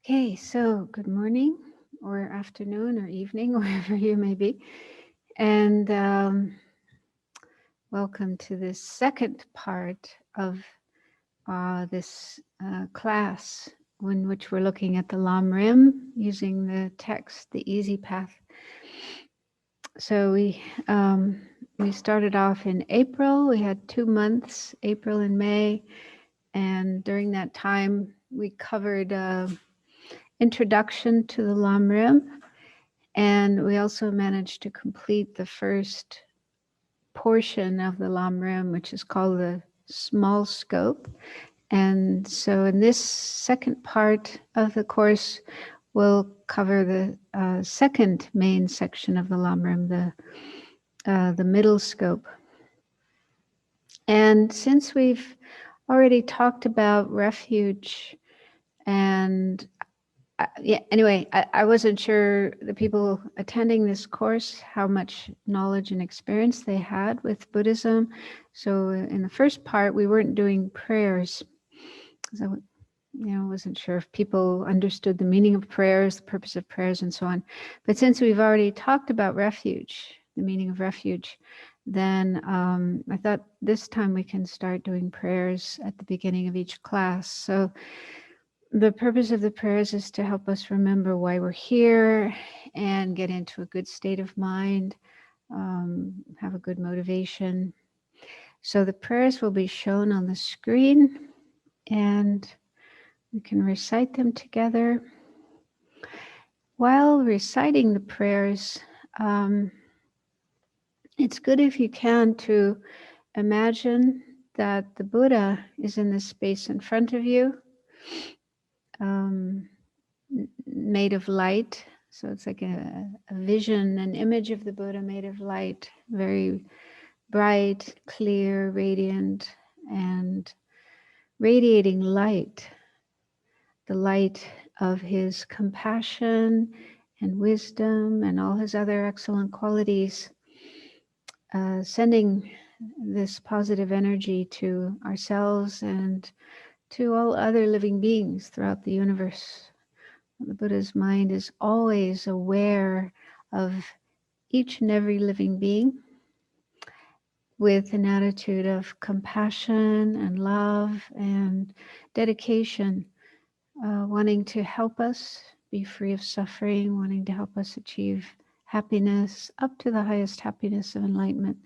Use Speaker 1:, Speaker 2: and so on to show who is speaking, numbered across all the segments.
Speaker 1: Okay, so good morning or afternoon or evening, wherever you may be. And welcome to this second part of this class in which we're looking at the Lam Rim using the text, The Easy Path. So we started off in April. We had 2 months, April and May. And during that time, we covered introduction to the Lam Rim, and we also managed to complete the first portion of the Lam Rim, which is called the small scope. And so in this second part of the course, we'll cover the second main section of the Lam Rim, the middle scope. And since we've already talked about refuge and anyway, I wasn't sure the people attending this course, how much knowledge and experience they had with Buddhism. So in the first part, we weren't doing prayers. So, wasn't sure if people understood the meaning of prayers, the purpose of prayers, and so on. But since we've already talked about refuge, the meaning of refuge, then I thought this time we can start doing prayers at the beginning of each class. So the purpose of the prayers is to help us remember why we're here and get into a good state of mind, have a good motivation. So the prayers will be shown on the screen and we can recite them together. While reciting the prayers, it's good if you can to imagine that the Buddha is in the space in front of you, made of light. So it's like a vision, an image of the Buddha made of light, very bright, clear, radiant, and radiating light, the light of his compassion and wisdom and all his other excellent qualities, sending this positive energy to ourselves and to all other living beings throughout the universe. The Buddha's mind is always aware of each and every living being with an attitude of compassion and love and dedication, wanting to help us be free of suffering, wanting to help us achieve happiness up to the highest happiness of enlightenment.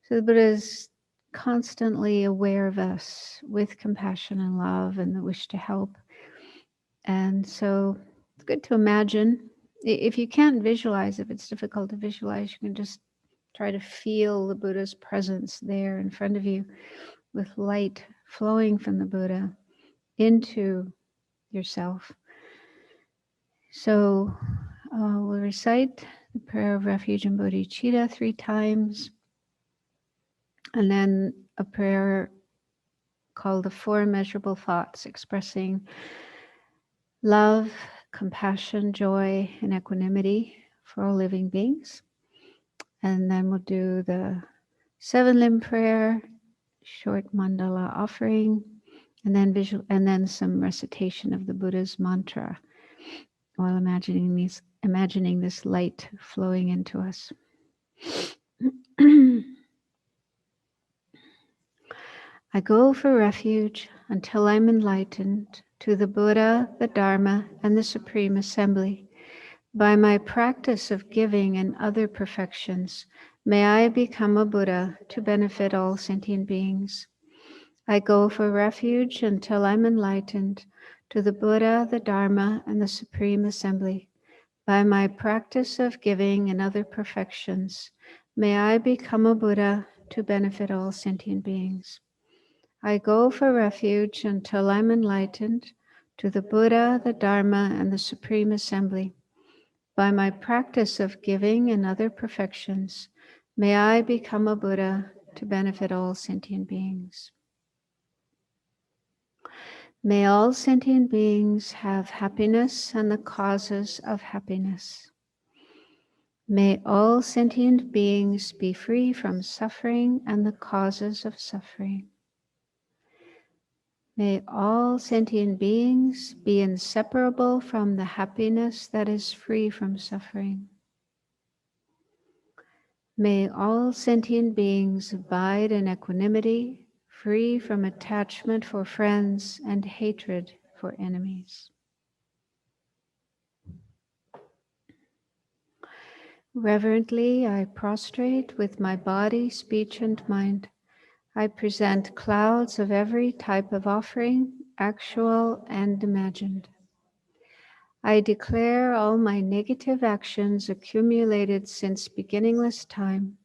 Speaker 1: So the Buddha is constantly aware of us with compassion and love and the wish to help. And so it's good to imagine. If you can't visualize, if it's difficult to visualize, you can just try to feel the Buddha's presence there in front of you with light flowing from the Buddha into yourself. So we'll recite the prayer of refuge and bodhicitta 3 times, and then a prayer called the 4 immeasurable thoughts, expressing love, compassion, joy, and equanimity for all living beings. And then we'll do the 7 limb prayer, short mandala offering, and then some recitation of the Buddha's mantra while imagining this light flowing into us. I go for refuge until I'm enlightened to the Buddha, the Dharma, and the Supreme Assembly. By my practice of giving and other perfections, may I become a Buddha to benefit all sentient beings. I go for refuge until I'm enlightened to the Buddha, the Dharma, and the Supreme Assembly. By my practice of giving and other perfections, may I become a Buddha to benefit all sentient beings. I go for refuge until I'm enlightened to the Buddha, the Dharma, and the Supreme Assembly. By my practice of giving and other perfections, may I become a Buddha to benefit all sentient beings. May all sentient beings have happiness and the causes of happiness. May all sentient beings be free from suffering and the causes of suffering. May all sentient beings be inseparable from the happiness that is free from suffering. May all sentient beings abide in equanimity, free from attachment for friends and hatred for enemies. Reverently, I prostrate with my body, speech, and mind. I present clouds of every type of offering, actual and imagined. I declare all my negative actions accumulated since beginningless time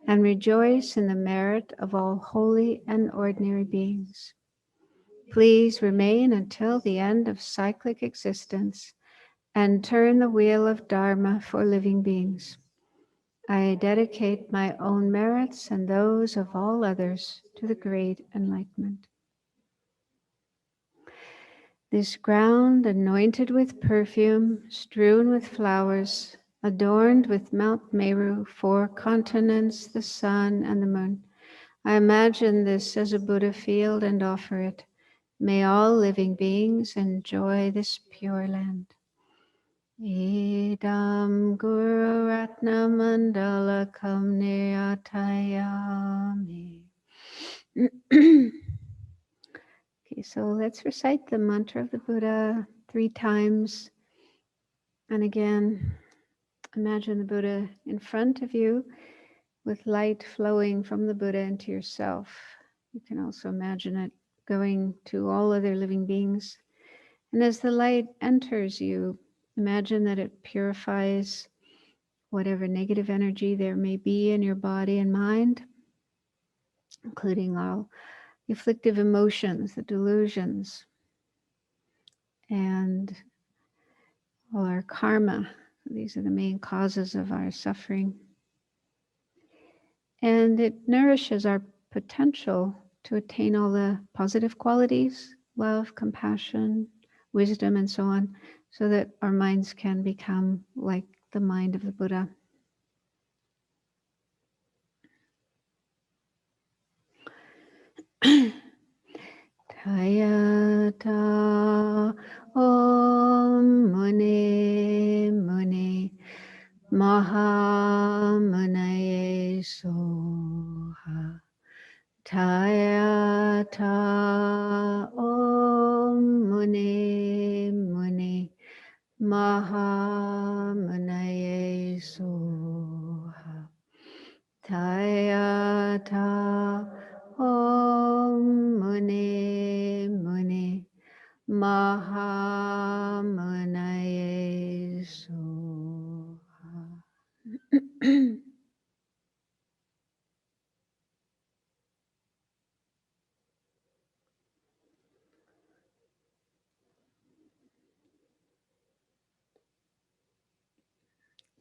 Speaker 1: and rejoice in the merit of all holy and ordinary beings. Please remain until the end of cyclic existence and turn the wheel of Dharma for living beings. I dedicate my own merits and those of all others to the great enlightenment. This ground, anointed with perfume, strewn with flowers, adorned with Mount Meru, 4 continents, the sun, and the moon. I imagine this as a Buddha field and offer it. May all living beings enjoy this pure land. Idam Guru Ratna Mandala Kam Niyatayami. Okay, so let's recite the mantra of the Buddha 3 times. And again, imagine the Buddha in front of you with light flowing from the Buddha into yourself. You can also imagine it going to all other living beings. And as the light enters you, imagine that it purifies whatever negative energy there may be in your body and mind, including all the afflictive emotions, the delusions, and all our karma. These are the main causes of our suffering. And it nourishes our potential to attain all the positive qualities, love, compassion, wisdom, and so on, so that our minds can become like the mind of the Buddha. Tayata Om Muni Muni Maha Munaye Soha. Tayata Om Muni Muni Maha Munaye Soha. Tayata Om Muni Muni Maha Munaye Soha.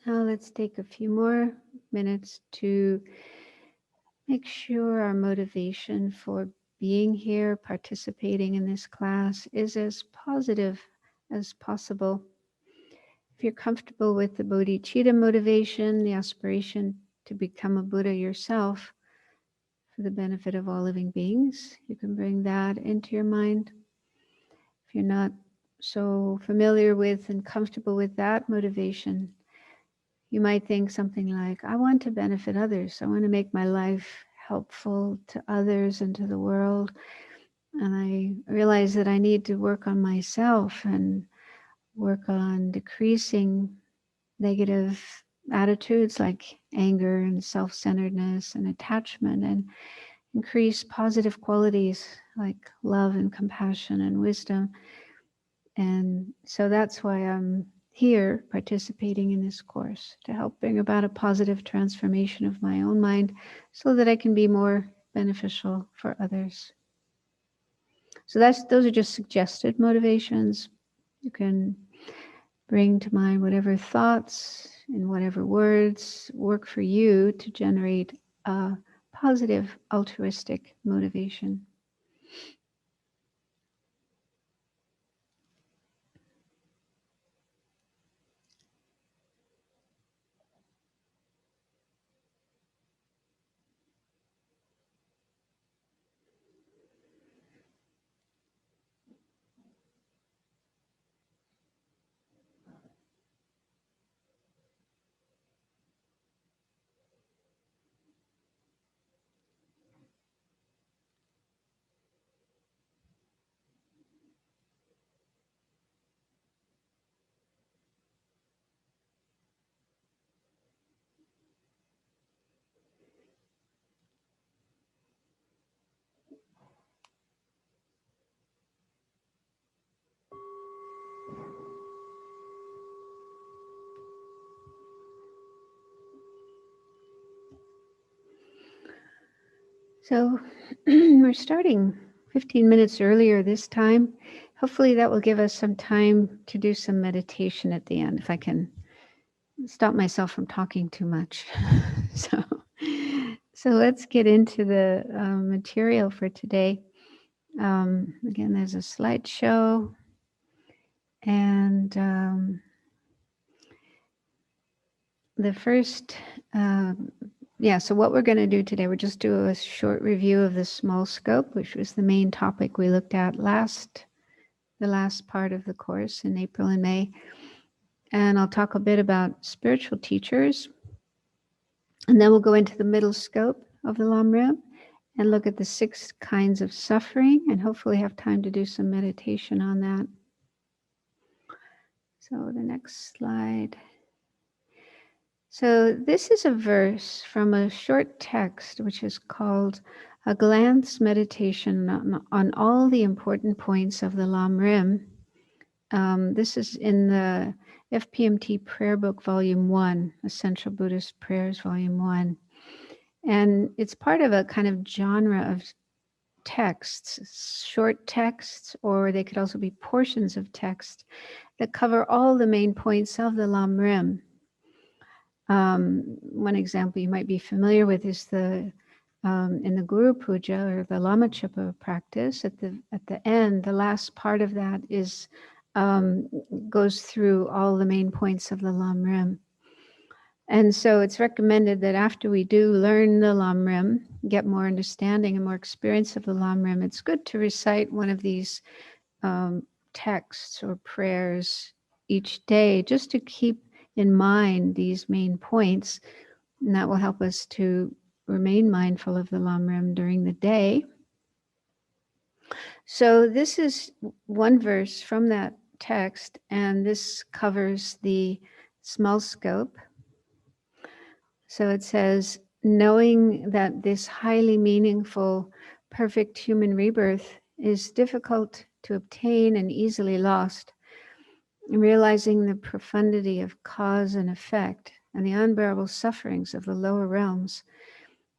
Speaker 1: Now let's take a few more minutes to make sure our motivation for being here, participating in this class, is as positive as possible. If you're comfortable with the bodhicitta motivation, the aspiration to become a Buddha yourself for the benefit of all living beings, you can bring that into your mind. If you're not so familiar with and comfortable with that motivation, you might think something like, I want to benefit others. I want to make my life helpful to others and to the world. And I realize that I need to work on myself and work on decreasing negative attitudes like anger and self-centeredness and attachment, and increase positive qualities like love and compassion and wisdom. And so that's why I'm here participating in this course, to help bring about a positive transformation of my own mind so that I can be more beneficial for others. So those are just suggested motivations. You can bring to mind whatever thoughts and whatever words work for you to generate a positive altruistic motivation. So we're starting 15 minutes earlier this time. Hopefully that will give us some time to do some meditation at the end, if I can stop myself from talking too much. So let's get into the material for today. Again, there's a slideshow, and the first, so what we're going to do today, we'll just do a short review of the small scope, which was the main topic we looked at the last part of the course in April and May. And I'll talk a bit about spiritual teachers. And then we'll go into the middle scope of the Lam Rim and look at the 6 kinds of suffering, and hopefully have time to do some meditation on that. So the next slide. So this is a verse from a short text which is called A Glance Meditation on All the Important Points of the Lam Rim. This is in the FPMT Prayer Book, Volume 1, Essential Buddhist Prayers, Volume 1. And it's part of a kind of genre of texts, short texts, or they could also be portions of text that cover all the main points of the Lam Rim. One example you might be familiar with is in the Guru Puja, or the Lama Zopa practice. At the end, the last part of that is goes through all the main points of the Lam Rim. And so it's recommended that after we do learn the Lam Rim, get more understanding and more experience of the Lam Rim, it's good to recite one of these texts or prayers each day, just to keep in mind these main points, and that will help us to remain mindful of the Lam Rim during the day. So this is one verse from that text, and this covers the small scope. So it says, knowing that this highly meaningful, perfect human rebirth is difficult to obtain and easily lost, realizing the profundity of cause and effect and the unbearable sufferings of the lower realms,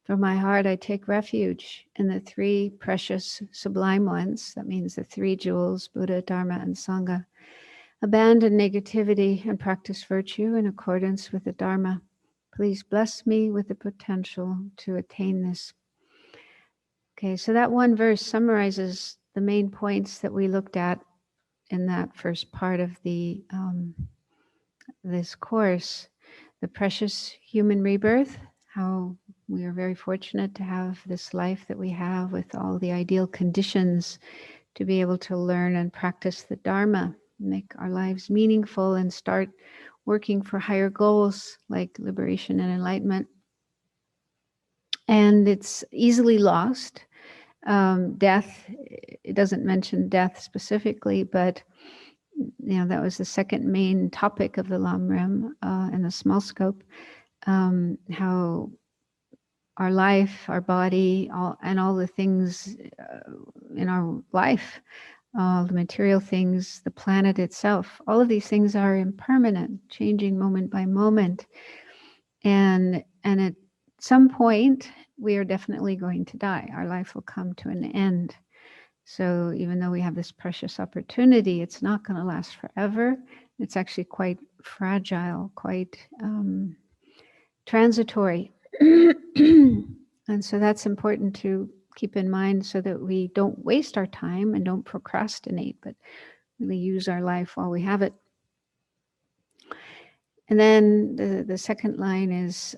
Speaker 1: from my heart I take refuge in the 3 precious sublime ones. That means the 3 jewels, Buddha, Dharma, and Sangha. Abandon negativity and practice virtue in accordance with the Dharma. Please bless me with the potential to attain this. Okay, so that one verse summarizes the main points that we looked at in that first part of the this course. The precious human rebirth, how we are very fortunate to have this life that we have with all the ideal conditions to be able to learn and practice the Dharma, make our lives meaningful, and start working for higher goals like liberation and enlightenment. And it's easily lost. Death, it doesn't mention death specifically, but that was the second main topic of the Lam Rim in the small scope, how our life, our body, all the things in our life, all the material things, the planet itself, all of these things are impermanent, changing moment by moment. And at some point, we are definitely going to die. Our life will come to an end. So even though we have this precious opportunity, it's not going to last forever. It's actually quite fragile, quite transitory. And so that's important to keep in mind, so that we don't waste our time and don't procrastinate, but really use our life while we have it. And then the second line is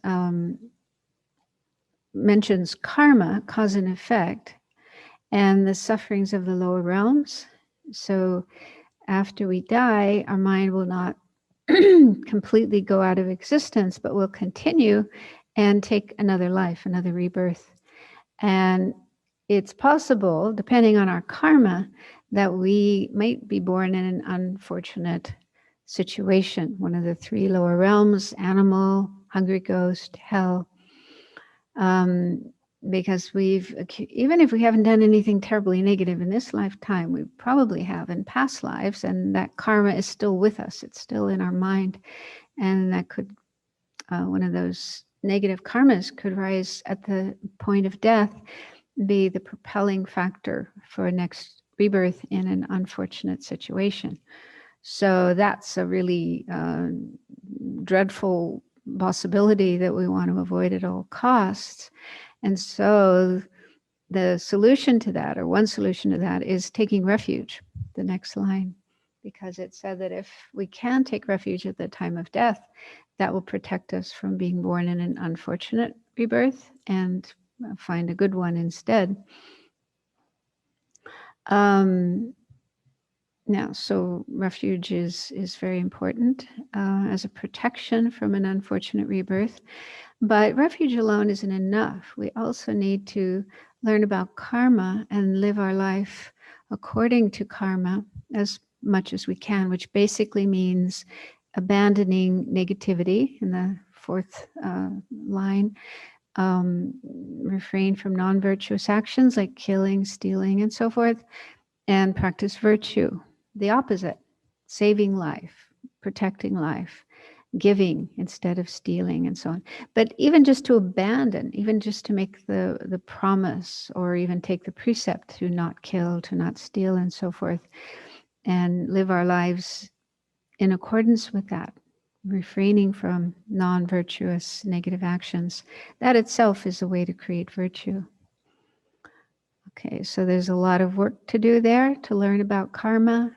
Speaker 1: mentions karma, cause and effect, and the sufferings of the lower realms. So after we die, our mind will not completely go out of existence, but will continue and take another life, another rebirth. And it's possible, depending on our karma, that we might be born in an unfortunate situation, one of the 3 lower realms: animal, hungry ghost, hell. Because even if we haven't done anything terribly negative in this lifetime, we probably have in past lives, and that karma is still with us. It's still in our mind, and that could, one of those negative karmas could rise at the point of death. be the propelling factor for a next rebirth in an unfortunate situation. So that's a really dreadful possibility that we want to avoid at all costs. And so the solution to that, or one solution to that, is taking refuge, the next line, because it said that if we can take refuge at the time of death, that will protect us from being born in an unfortunate rebirth and find a good one instead. Now, so refuge is very important as a protection from an unfortunate rebirth. But refuge alone isn't enough. We also need to learn about karma and live our life according to karma as much as we can, which basically means abandoning negativity in the fourth line, refrain from non-virtuous actions like killing, stealing, and so forth, and practice virtue, the opposite, saving life, protecting life, giving instead of stealing, and so on. But even just to abandon, even just to make the promise, or even take the precept to not kill, to not steal, and so forth, and live our lives in accordance with that, refraining from non-virtuous negative actions, that itself is a way to create virtue. Okay, so there's a lot of work to do there to learn about karma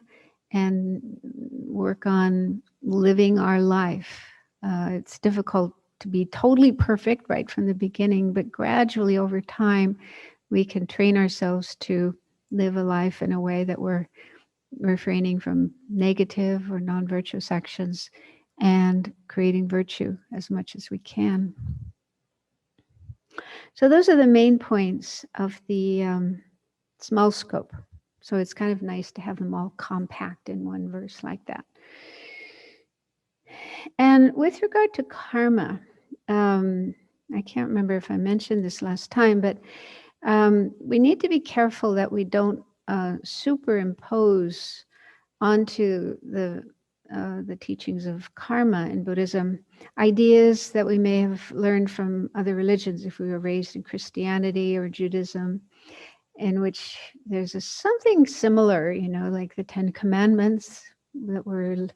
Speaker 1: and work on living our life. It's difficult to be totally perfect right from the beginning, but gradually over time, we can train ourselves to live a life in a way that we're refraining from negative or non-virtuous actions and creating virtue as much as we can. So those are the main points of the small scope. So it's kind of nice to have them all compact in one verse like that. And with regard to karma, I can't remember if I mentioned this last time, but we need to be careful that we don't superimpose onto the teachings of karma in Buddhism ideas that we may have learned from other religions if we were raised in Christianity or Judaism, in which there's something similar, like the 10 Commandments that were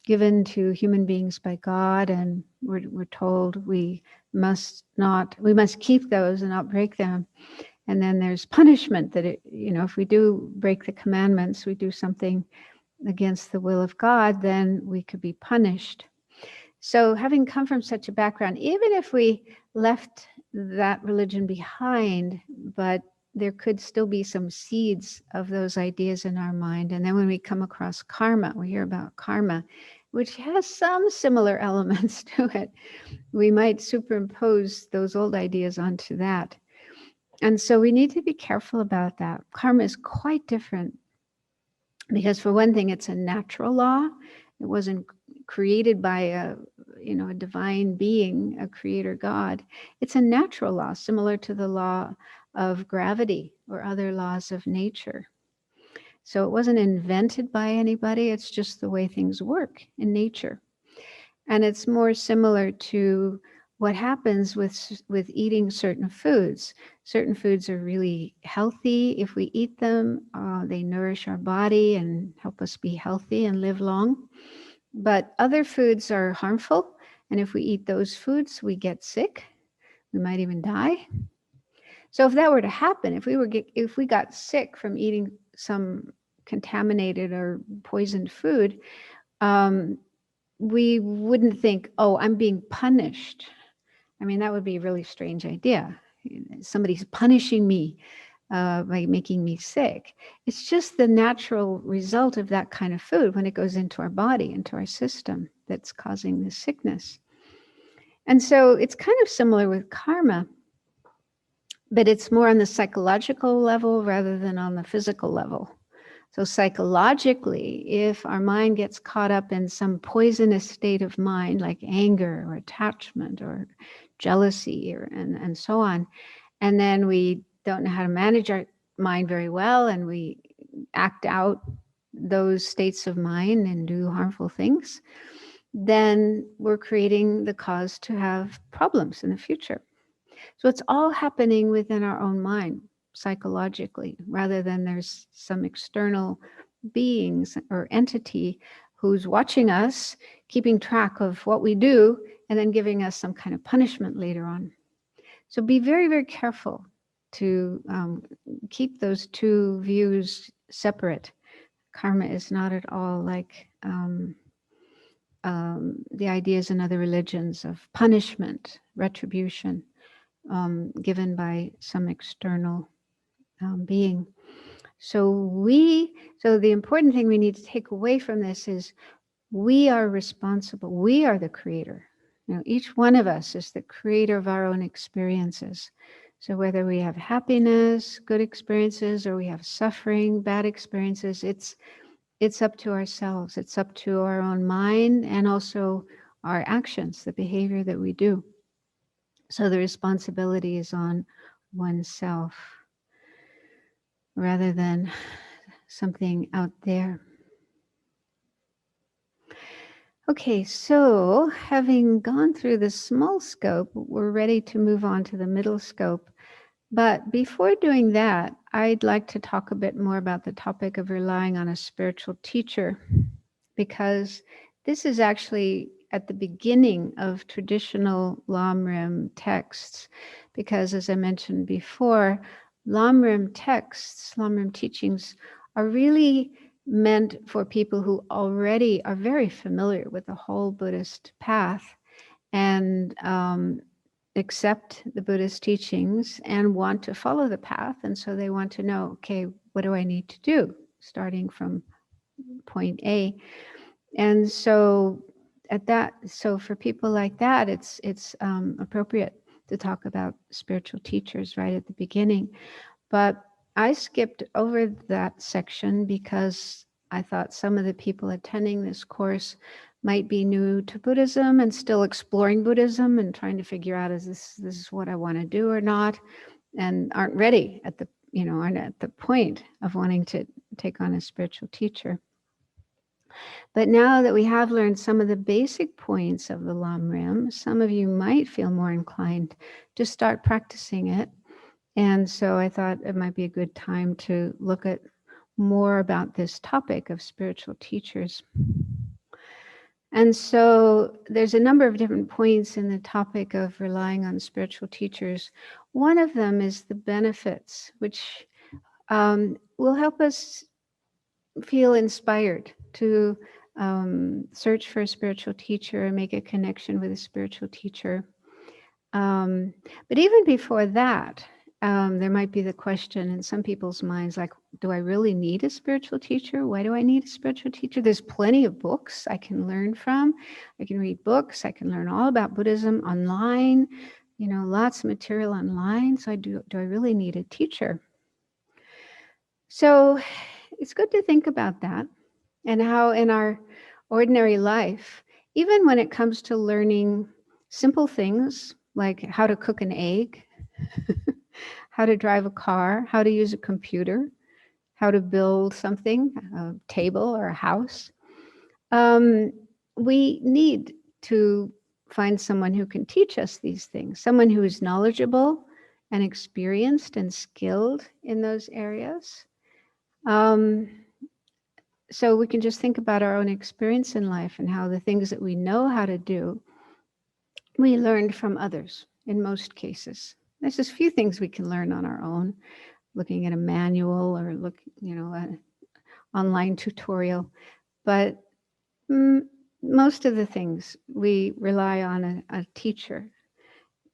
Speaker 1: given to human beings by God, and we're told we must keep those and not break them. And then there's punishment that if we do break the commandments, we do something against the will of God, then we could be punished. So having come from such a background, even if we left that religion behind, but there could still be some seeds of those ideas in our mind. And then when we come across karma, we hear about karma, which has some similar elements to it, we might superimpose those old ideas onto that. And so we need to be careful about that. Karma is quite different because, for one thing, it's a natural law. It wasn't created by a divine being, a creator God. It's a natural law, similar to the law of gravity or other laws of nature. So it wasn't invented by anybody. It's just the way things work in nature. And it's more similar to what happens with eating certain foods. Certain foods are really healthy. If we eat them, they nourish our body and help us be healthy and live long. But other foods are harmful. And if we eat those foods, we get sick. We might even die. So if that were to happen, if we got sick from eating some contaminated or poisoned food, we wouldn't think, oh, I'm being punished. I mean, that would be a really strange idea. Somebody's punishing me by making me sick. It's just the natural result of that kind of food when it goes into our body, into our system, that's causing this sickness. And so it's kind of similar with karma, but it's more on the psychological level rather than on the physical level. So psychologically, if our mind gets caught up in some poisonous state of mind, like anger or attachment or jealousy and so on, and then we don't know how to manage our mind very well, and we act out those states of mind and do harmful things, then we're creating the cause to have problems in the future. So it's all happening within our own mind. psychologically, rather than there's some external beings or entity who's watching us, keeping track of what we do, and then giving us some kind of punishment later on. So be very, very careful to keep those two views separate. Karma is not at all like the ideas in other religions of punishment, retribution, given by some external being. So the important thing we need to take away from this is we are responsible. We are the creator. You know, each one of us is the creator of our own experiences. So whether we have happiness, good experiences, or we have suffering, bad experiences, it's up to ourselves. It's up to our own mind and also our actions, the behavior that we do. So the responsibility is on oneself rather than something out there. Okay, so having gone through the small scope, we're ready to move on to the middle scope. But before doing that, I'd like to talk a bit more about the topic of relying on a spiritual teacher, because this is actually at the beginning of traditional Lam Rim texts, because as I mentioned before, Lam Rim texts, Lam Rim teachings are really meant for people who already are very familiar with the whole Buddhist path and accept the Buddhist teachings and want to follow the path. And so they want to know, okay, what do I need to do? Starting from point A. And so for people like that, it's appropriate to talk about spiritual teachers right at the beginning. But I skipped over that section because I thought some of the people attending this course might be new to Buddhism and still exploring Buddhism and trying to figure out, is this what I want to do or not, and aren't ready aren't at the point of wanting to take on a spiritual teacher. But now that we have learned some of the basic points of the Lam Rim, some of you might feel more inclined to start practicing it. And so I thought it might be a good time to look at more about this topic of spiritual teachers. And so there's a number of different points in the topic of relying on spiritual teachers. One of them is the benefits, which will help us feel inspired to search for a spiritual teacher and make a connection with a spiritual teacher. But even before that, there might be the question in some people's minds, like, do I really need a spiritual teacher? Why do I need a spiritual teacher? There's plenty of books I can learn from. I can read books. I can learn all about Buddhism online, lots of material online. So do I really need a teacher? So it's good to think about that and how in our ordinary life, even when it comes to learning simple things like how to cook an egg, how to drive a car, how to use a computer, how to build something, a table or a house, we need to find someone who can teach us these things, someone who is knowledgeable and experienced and skilled in those areas. So we can just think about our own experience in life and how the things that we know how to do, we learned from others in most cases. There's just few things we can learn on our own, looking at a manual or an online tutorial. But most of the things we rely on a teacher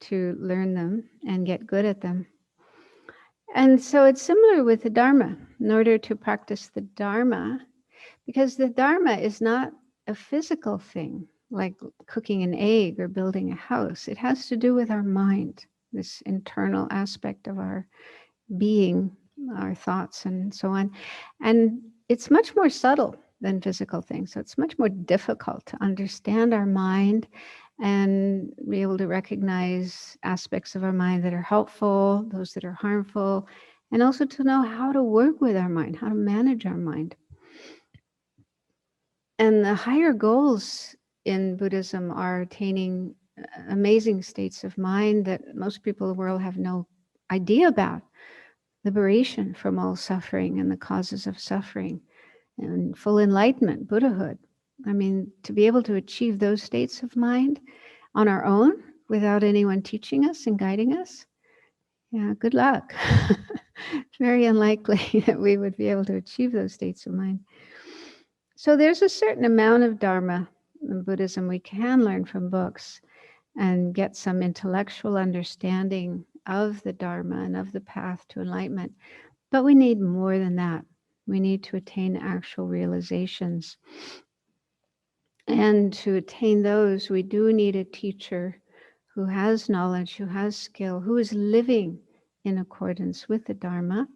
Speaker 1: to learn them and get good at them. And so it's similar with the Dharma. In order to practice the Dharma, because the Dharma is not a physical thing, like cooking an egg or building a house. It has to do with our mind, this internal aspect of our being, our thoughts and so on. And it's much more subtle than physical things. So it's much more difficult to understand our mind and be able to recognize aspects of our mind that are helpful, those that are harmful, and also to know how to work with our mind, how to manage our mind. And the higher goals in Buddhism are attaining amazing states of mind that most people in the world have no idea about. liberation from all suffering and the causes of suffering, and full enlightenment, Buddhahood. I mean, to be able to achieve those states of mind on our own without anyone teaching us and guiding us, yeah, good luck. It's very unlikely that we would be able to achieve those states of mind. So there's a certain amount of Dharma in Buddhism we can learn from books and get some intellectual understanding of the Dharma and of the path to enlightenment. But we need more than that. We need to attain actual realizations. And to attain those, we do need a teacher who has knowledge, who has skill, who is living in accordance with the Dharma.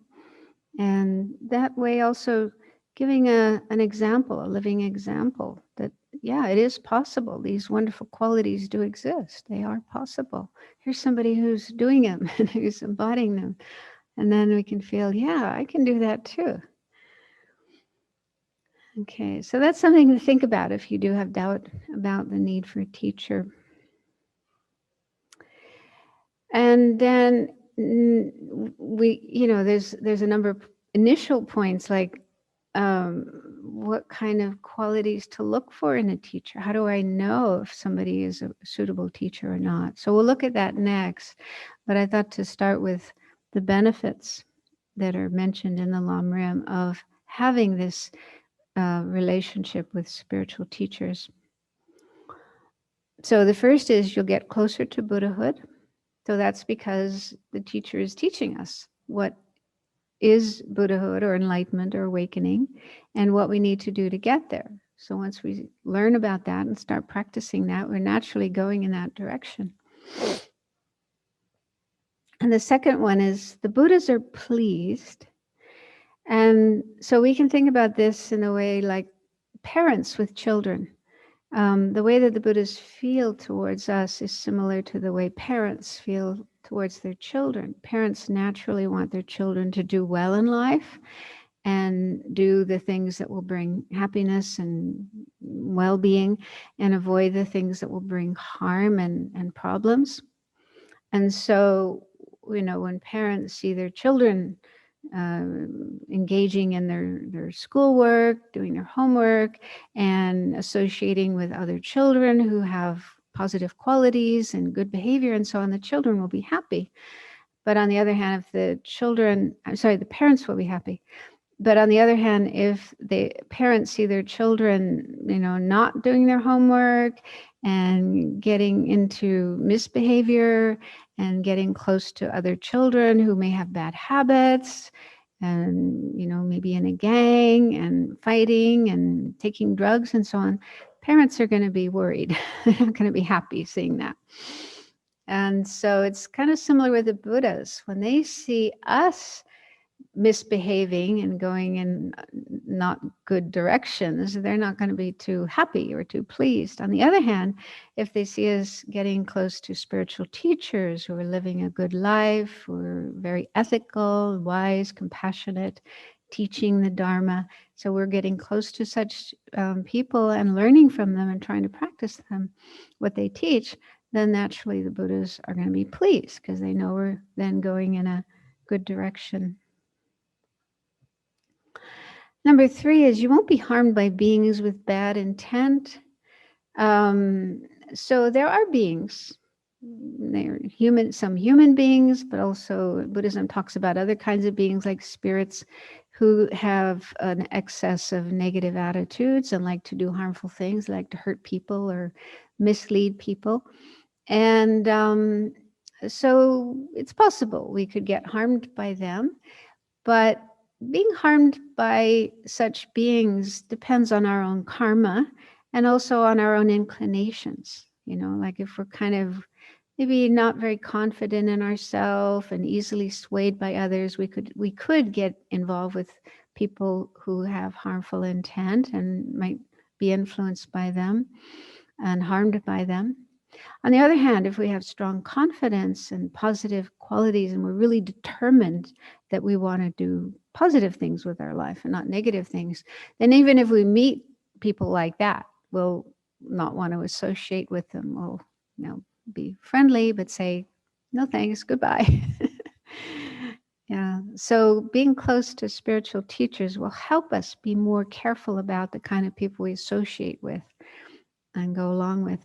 Speaker 1: And that way also giving an example, a living example that, yeah, it is possible. These wonderful qualities do exist. They are possible. Here's somebody who's doing them and who's embodying them. And then we can feel, yeah, I can do that too. Okay, so that's something to think about if you do have doubt about the need for a teacher. And then there's a number of initial points like what kind of qualities to look for in a teacher. How do I know if somebody is a suitable teacher or not? So we'll look at that next. But I thought to start with the benefits that are mentioned in the Lam Rim of having this relationship with spiritual teachers. So the first is you'll get closer to Buddhahood. So that's because the teacher is teaching us what is Buddhahood or enlightenment or awakening and what we need to do to get there. So once we learn about that and start practicing that, we're naturally going in that direction. And the second one is the Buddhas are pleased. And so we can think about this in a way like parents with children. The way that the Buddhas feel towards us is similar to the way parents feel towards their children. Parents naturally want their children to do well in life and do the things that will bring happiness and well-being and avoid the things that will bring harm and problems. And so, when parents see their children engaging in their schoolwork, doing their homework, and associating with other children who have positive qualities and good behavior and so on, the children will be happy. But on the other hand, if the parents will be happy. But on the other hand, if the parents see their children, not doing their homework and getting into misbehavior and getting close to other children who may have bad habits and, maybe in a gang and fighting and taking drugs and so on, parents are going to be worried. They're not going to be happy seeing that. And so it's kind of similar with the Buddhas. When they see us misbehaving and going in not good directions, they're not going to be too happy or too pleased. On the other hand, if they see us getting close to spiritual teachers who are living a good life, who are very ethical, wise, compassionate, teaching the Dharma, so we're getting close to such people and learning from them and trying to practice them, what they teach, then naturally the Buddhas are going to be pleased because they know we're then going in a good direction. Number 3 is you won't be harmed by beings with bad intent. So there are beings, they're human, some human beings, but also Buddhism talks about other kinds of beings like spirits who have an excess of negative attitudes and like to do harmful things, like to hurt people or mislead people. And so it's possible we could get harmed by them, but being harmed by such beings depends on our own karma and also on our own inclinations. Like if we're kind of maybe not very confident in ourselves and easily swayed by others, we could get involved with people who have harmful intent and might be influenced by them and harmed by them. On the other hand, if we have strong confidence and positive qualities and we're really determined that we want to do positive things with our life and not negative things, then even if we meet people like that, we'll not want to associate with them. We'll be friendly, but say, no thanks, goodbye. Yeah. So being close to spiritual teachers will help us be more careful about the kind of people we associate with and go along with.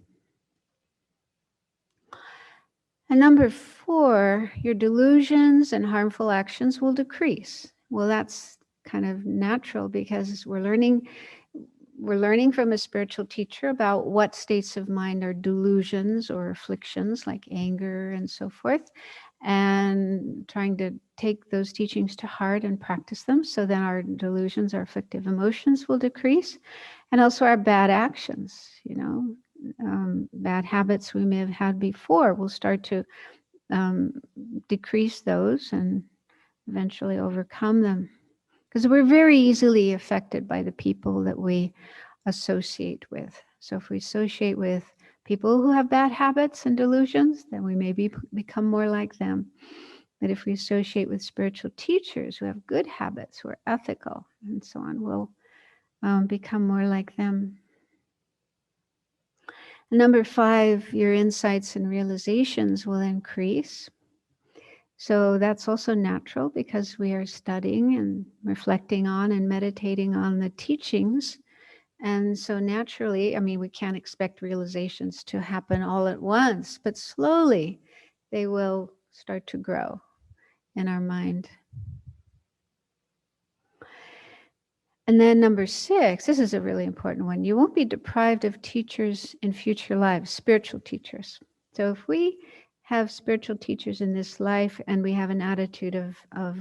Speaker 1: And number 4, your delusions and harmful actions will decrease. Well, that's kind of natural because we're learning from a spiritual teacher about what states of mind are delusions or afflictions like anger and so forth, and trying to take those teachings to heart and practice them so then our delusions, our afflictive emotions will decrease, and also our bad actions, bad habits we may have had before will start to decrease those and eventually overcome them. Because we're very easily affected by the people that we associate with. So if we associate with people who have bad habits and delusions, then we maybe become more like them. But if we associate with spiritual teachers who have good habits, who are ethical and so on, we'll become more like them. Number 5, your insights and realizations will increase. So that's also natural because we are studying and reflecting on and meditating on the teachings. And so naturally, I mean, we can't expect realizations to happen all at once, but slowly they will start to grow in our mind. And then number 6, this is a really important one. You won't be deprived of teachers in future lives, spiritual teachers. So if we have spiritual teachers in this life and we have an attitude of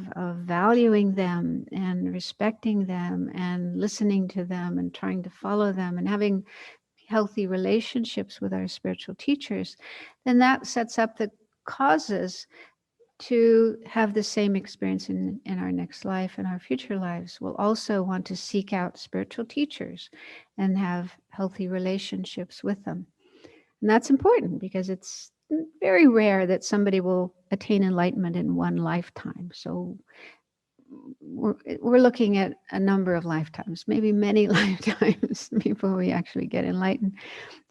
Speaker 1: valuing them and respecting them and listening to them and trying to follow them and having healthy relationships with our spiritual teachers, then that sets up the causes to have the same experience in our next life and our future lives. We'll also want to seek out spiritual teachers and have healthy relationships with them. And that's important because it's very rare that somebody will attain enlightenment in one lifetime. So we're looking at a number of lifetimes, maybe many lifetimes before we actually get enlightened.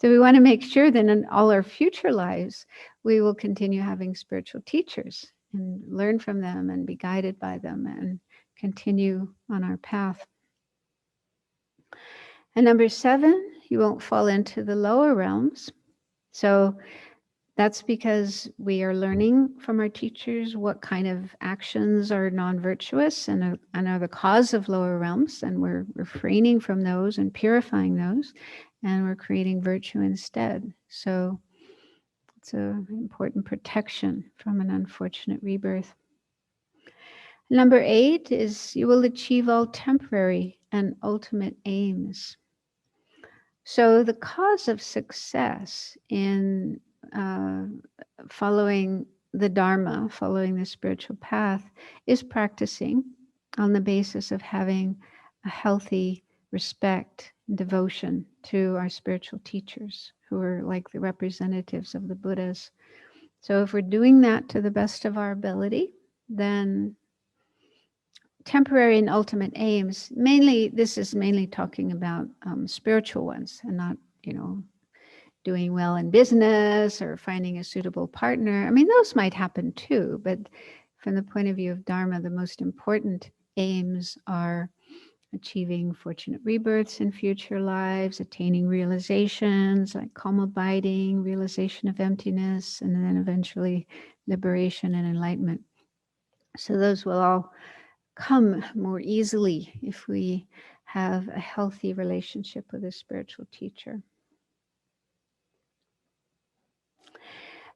Speaker 1: So we want to make sure that in all our future lives, we will continue having spiritual teachers and learn from them and be guided by them and continue on our path. And number 7, you won't fall into the lower realms. So that's because we are learning from our teachers what kind of actions are non-virtuous and are the cause of lower realms, and we're refraining from those and purifying those, and we're creating virtue instead. So it's an important protection from an unfortunate rebirth. Number 8 is you will achieve all temporary and ultimate aims. So the cause of success in following the Dharma, following the spiritual path, is practicing on the basis of having a healthy respect and devotion to our spiritual teachers, who are like the representatives of the Buddhas. So if we're doing that to the best of our ability, then temporary and ultimate aims, this is mainly talking about spiritual ones and not, doing well in business or finding a suitable partner. I mean, those might happen too, but from the point of view of Dharma, the most important aims are achieving fortunate rebirths in future lives, attaining realizations like calm abiding, realization of emptiness, and then eventually liberation and enlightenment. So those will all come more easily if we have a healthy relationship with a spiritual teacher.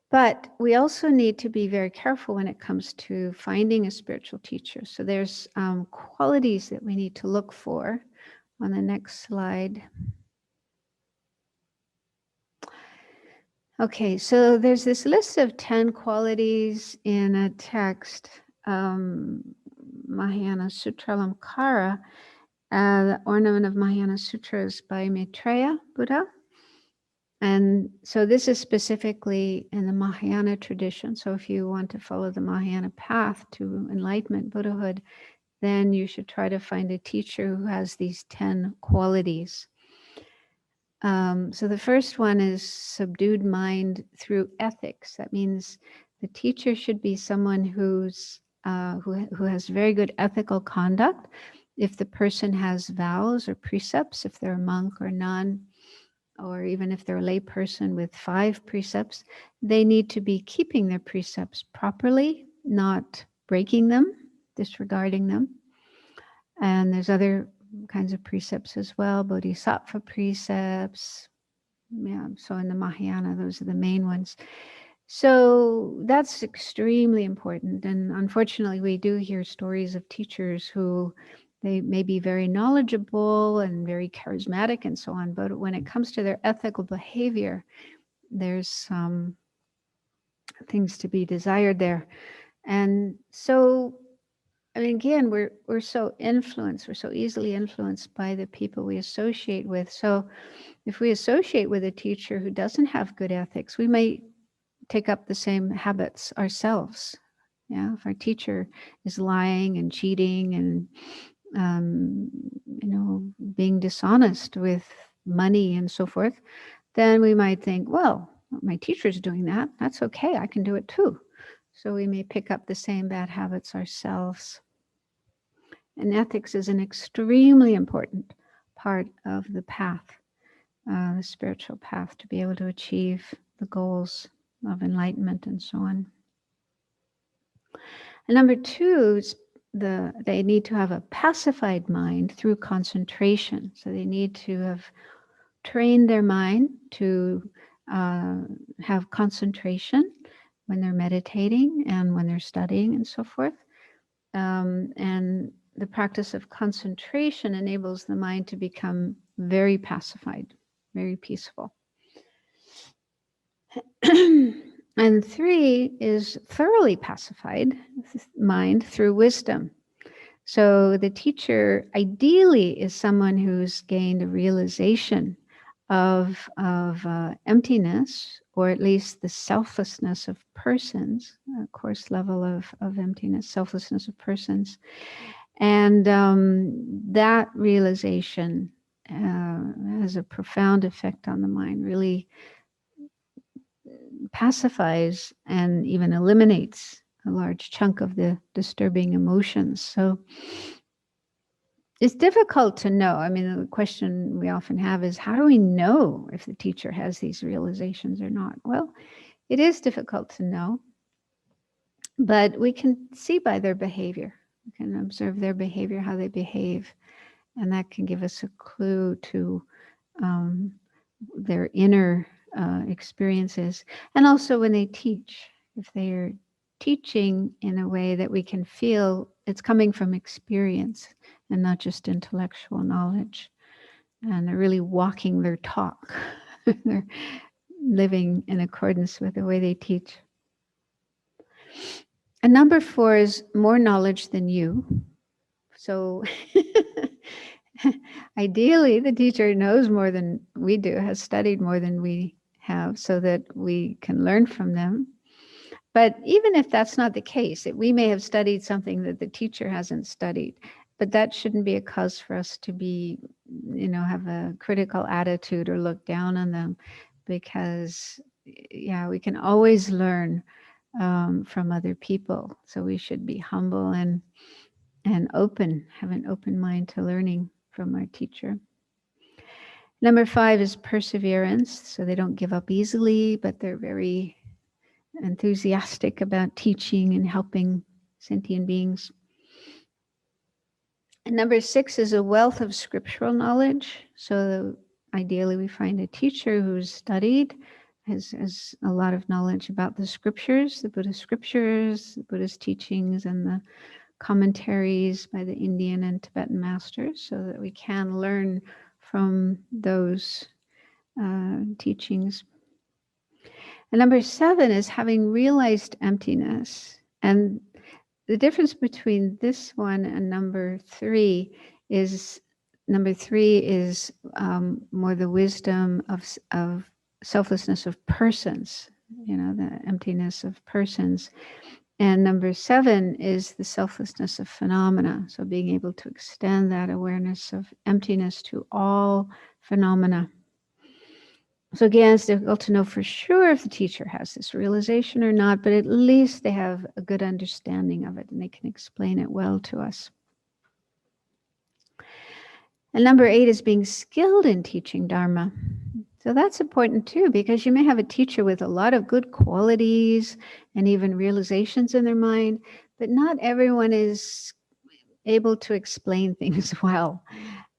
Speaker 1: But we also need to be very careful when it comes to finding a spiritual teacher. So there's qualities that we need to look for on the next slide. Okay, so there's this list of 10 qualities in a text, Mahayana Sutra Lamkara, the Ornament of Mahayana Sutras by Maitreya Buddha. And so this is specifically in the Mahayana tradition. So if you want to follow the Mahayana path to enlightenment, Buddhahood, then you should try to find a teacher who has these 10 qualities. So the first one is subdued mind through ethics. That means the teacher should be someone who's who has very good ethical conduct. If the person has vows or precepts, if they're a monk or nun, or even if they're a lay person with 5 precepts, they need to be keeping their precepts properly, not breaking them, disregarding them. And there's other kinds of precepts as well, bodhisattva precepts. Yeah, so in the Mahayana, those are the main ones. So that's extremely important. And unfortunately, we do hear stories of teachers who they may be very knowledgeable and very charismatic and so on, but when it comes to their ethical behavior, there's some things to be desired there. And so, I mean, again, we're so influenced, we're so easily influenced by the people we associate with. So if we associate with a teacher who doesn't have good ethics, we may take up the same habits ourselves. Yeah, if our teacher is lying and cheating and being dishonest with money and so forth, then we might think, well, my teacher's doing that. That's okay. I can do it too. So we may pick up the same bad habits ourselves. And ethics is an extremely important part of the path, the spiritual path, to be able to achieve the goals of enlightenment and so on. And number 2 is they need to have a pacified mind through concentration. So they need to have trained their mind to have concentration when they're meditating and when they're studying and so forth. And the practice of concentration enables the mind to become very pacified, very peaceful. And 3 is thoroughly pacified mind through wisdom. So the teacher ideally is someone who's gained a realization of emptiness, or at least the selflessness of persons, a coarse level of emptiness, selflessness of persons. And that realization has a profound effect on the mind, really pacifies and even eliminates a large chunk of the disturbing emotions. So it's difficult to know. I mean, the question we often have is, how do we know if the teacher has these realizations or not? Well, it is difficult to know, but we can see by their behavior. We can observe their behavior, how they behave, and that can give us a clue to their inner experiences. And also when they teach, if they are teaching in a way that we can feel it's coming from experience and not just intellectual knowledge, and they're really walking their talk. They're living in accordance with the way they teach. And number 4 is more knowledge than you. So ideally, the teacher knows more than we do, has studied more than we have, so that we can learn from them. But even if that's not the case, we may have studied something that the teacher hasn't studied, but that shouldn't be a cause for us to be, have a critical attitude or look down on them, because, yeah, we can always learn from other people. So we should be humble and open, have an open mind to learning from our teacher. Number 5 is perseverance. So they don't give up easily, but they're very enthusiastic about teaching and helping sentient beings. And number 6 is a wealth of scriptural knowledge. So ideally we find a teacher who's studied, has a lot of knowledge about the scriptures, the Buddhist scriptures, the Buddhist teachings, and the commentaries by the Indian and Tibetan masters, so that we can learn from those teachings. And number 7 is having realized emptiness. And the difference between this one and number 3 is more the wisdom of selflessness of persons, the emptiness of persons. And number 7 is the selflessness of phenomena. So being able to extend that awareness of emptiness to all phenomena. So again, it's difficult to know for sure if the teacher has this realization or not, but at least they have a good understanding of it and they can explain it well to us. And number 8 is being skilled in teaching Dharma. So that's important too, because you may have a teacher with a lot of good qualities and even realizations in their mind, but not everyone is able to explain things well.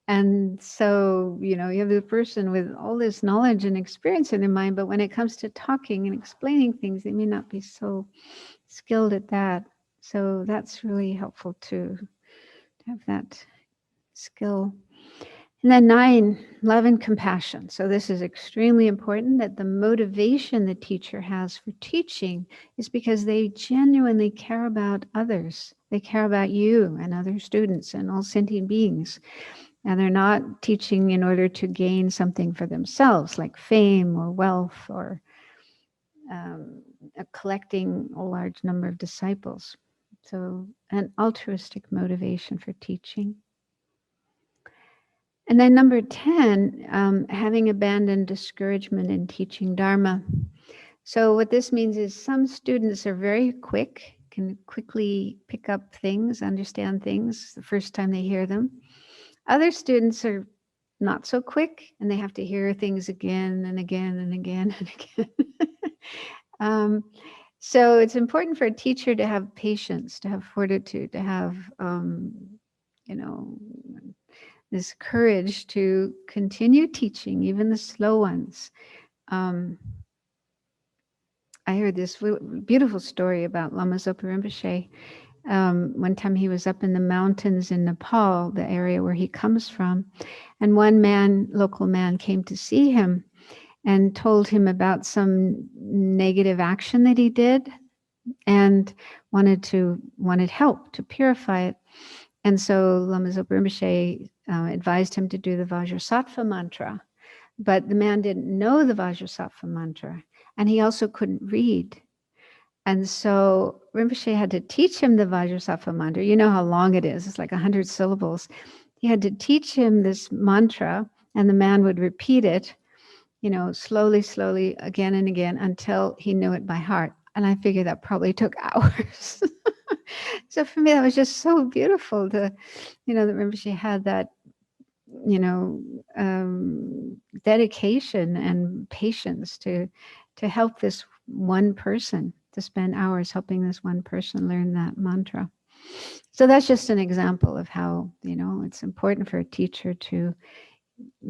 Speaker 1: And so, you have the person with all this knowledge and experience in their mind, but when it comes to talking and explaining things, they may not be so skilled at that. So that's really helpful to have that skill. And then 9, love and compassion. So this is extremely important, that the motivation the teacher has for teaching is because they genuinely care about others. They care about you and other students and all sentient beings. And they're not teaching in order to gain something for themselves, like fame or wealth or collecting a large number of disciples. So an altruistic motivation for teaching. And then number 10, having abandoned discouragement in teaching Dharma. So what this means is some students are very quick, can quickly pick up things, understand things the first time they hear them. Other students are not so quick and they have to hear things again and again and again and again. So it's important for a teacher to have patience, to have fortitude, to have, this courage to continue teaching, even the slow ones. I heard this beautiful story about Lama Zopa Rinpoche. One time he was up in the mountains in Nepal, the area where he comes from, and one local man came to see him and told him about some negative action that he did and wanted help to purify it. And so Lama Zopa Rinpoche advised him to do the Vajrasattva mantra, but the man didn't know the Vajrasattva mantra, and he also couldn't read. And so Rinpoche had to teach him the Vajrasattva mantra. You know how long it is. It's like 100 syllables. He had to teach him this mantra, and the man would repeat it, slowly, slowly, again and again, until he knew it by heart. And I figure that probably took hours. So for me, that was just so beautiful that Rinpoche had that, dedication and patience to help this one person, to spend hours helping this one person learn that mantra. So that's just an example of how, it's important for a teacher to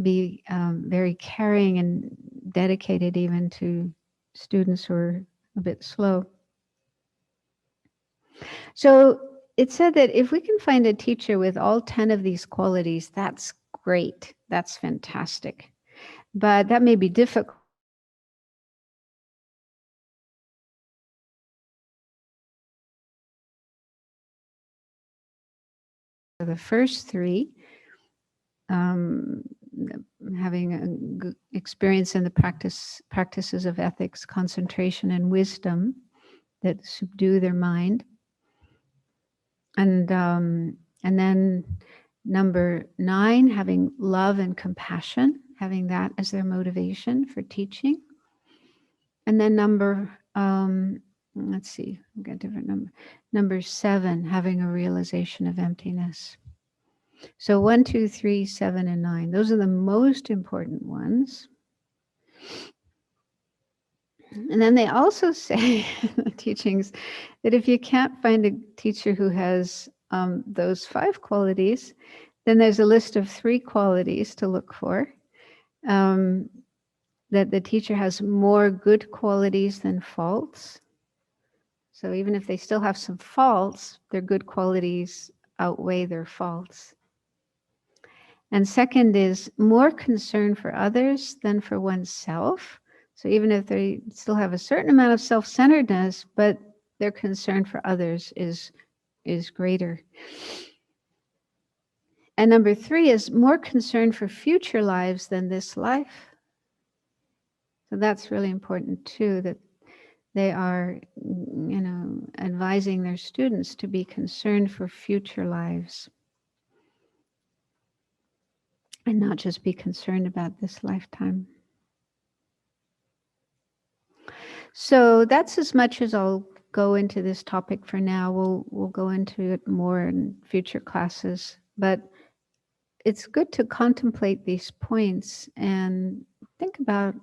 Speaker 1: be very caring and dedicated even to students who are a bit slow. So it said that if we can find a teacher with all 10 of these qualities, that's great. That's fantastic. But that may be difficult. The first 3, having a good experience in the practices of ethics, concentration, and wisdom that subdue their mind. And then number 9, having love and compassion, having that as their motivation for teaching. And then let's see, we've got a different number. Number 7, having a realization of emptiness. So 1, 2, 3, 7, and 9. Those are the most important ones. And then they also say in the teachings that if you can't find a teacher who has those 5 qualities, then there's a list of 3 qualities to look for. That the teacher has more good qualities than faults. So even if they still have some faults, their good qualities outweigh their faults. And second is more concern for others than for oneself. So even if they still have a certain amount of self-centeredness, but their concern for others is greater. And number 3 is more concern for future lives than this life. So that's really important too, that they are, advising their students to be concerned for future lives and not just be concerned about this lifetime. So that's as much as I'll go into this topic for now. We'll go into it more in future classes, but it's good to contemplate these points and think about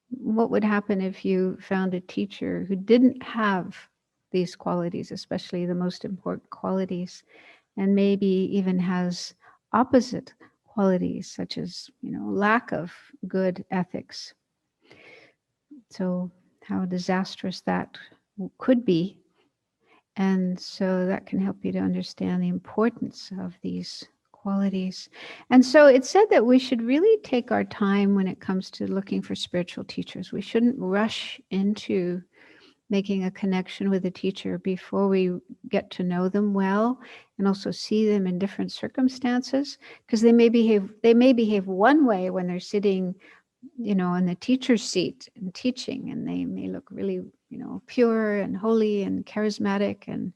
Speaker 1: what would happen if you found a teacher who didn't have these qualities, especially the most important qualities, and maybe even has opposite qualities, such as, lack of good ethics. So how disastrous that could be. And so that can help you to understand the importance of these qualities. And so it's said that we should really take our time when it comes to looking for spiritual teachers. We shouldn't rush into making a connection with a teacher before we get to know them well and also see them in different circumstances, because they may behave one way when they're sitting in the teacher's seat and teaching, and they may look really, pure and holy and charismatic, and,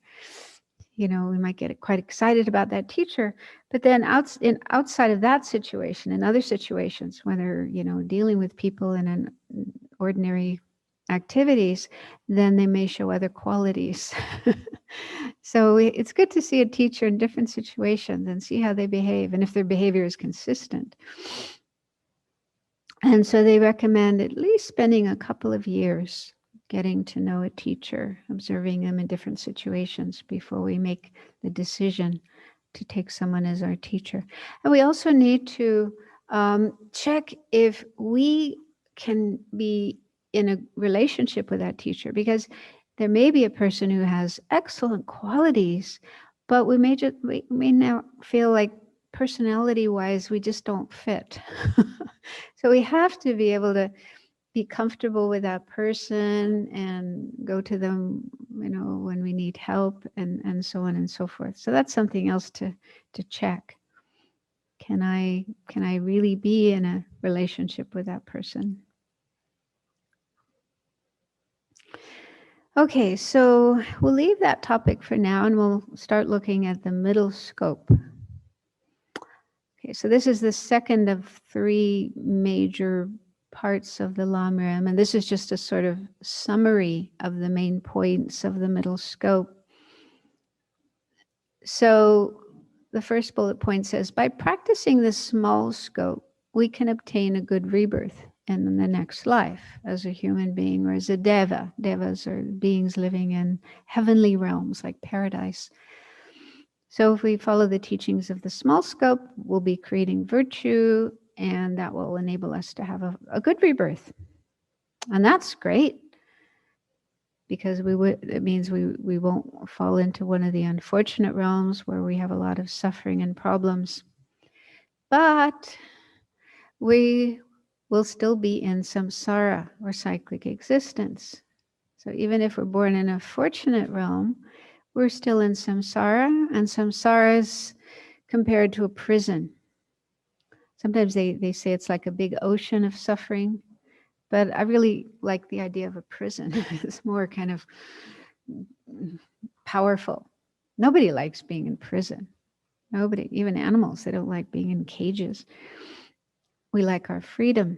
Speaker 1: we might get quite excited about that teacher. But then outside of that situation, in other situations, when they're, dealing with people in an ordinary activities, then they may show other qualities. So it's good to see a teacher in different situations and see how they behave, and if their behavior is consistent. And so they recommend at least spending a couple of years getting to know a teacher, observing them in different situations before we make the decision to take someone as our teacher. And we also need to check if we can be in a relationship with that teacher, because there may be a person who has excellent qualities, but we may now feel like personality-wise, we just don't fit. So we have to be able to be comfortable with that person and go to them, when we need help, and so on and so forth. So that's something else to check. Can I really be in a relationship with that person? Okay, so we'll leave that topic for now, and we'll start looking at the middle scope. Okay, so this is the second of 3 major parts of the Lam Rim, and this is just a sort of summary of the main points of the middle scope. So the first bullet point says, by practicing the small scope, we can obtain a good rebirth in the next life as a human being or as a deva. Devas are beings living in heavenly realms like paradise. So if we follow the teachings of the small scope, we'll be creating virtue, and that will enable us to have a good rebirth. And that's great, because it means we won't fall into one of the unfortunate realms where we have a lot of suffering and problems. But we will still be in samsara, or cyclic existence. So even if we're born in a fortunate realm, we're still in samsara, and samsara is compared to a prison. Sometimes they say it's like a big ocean of suffering, but I really like the idea of a prison. It's more kind of powerful. Nobody likes being in prison. Nobody, even animals, they don't like being in cages. We like our freedom.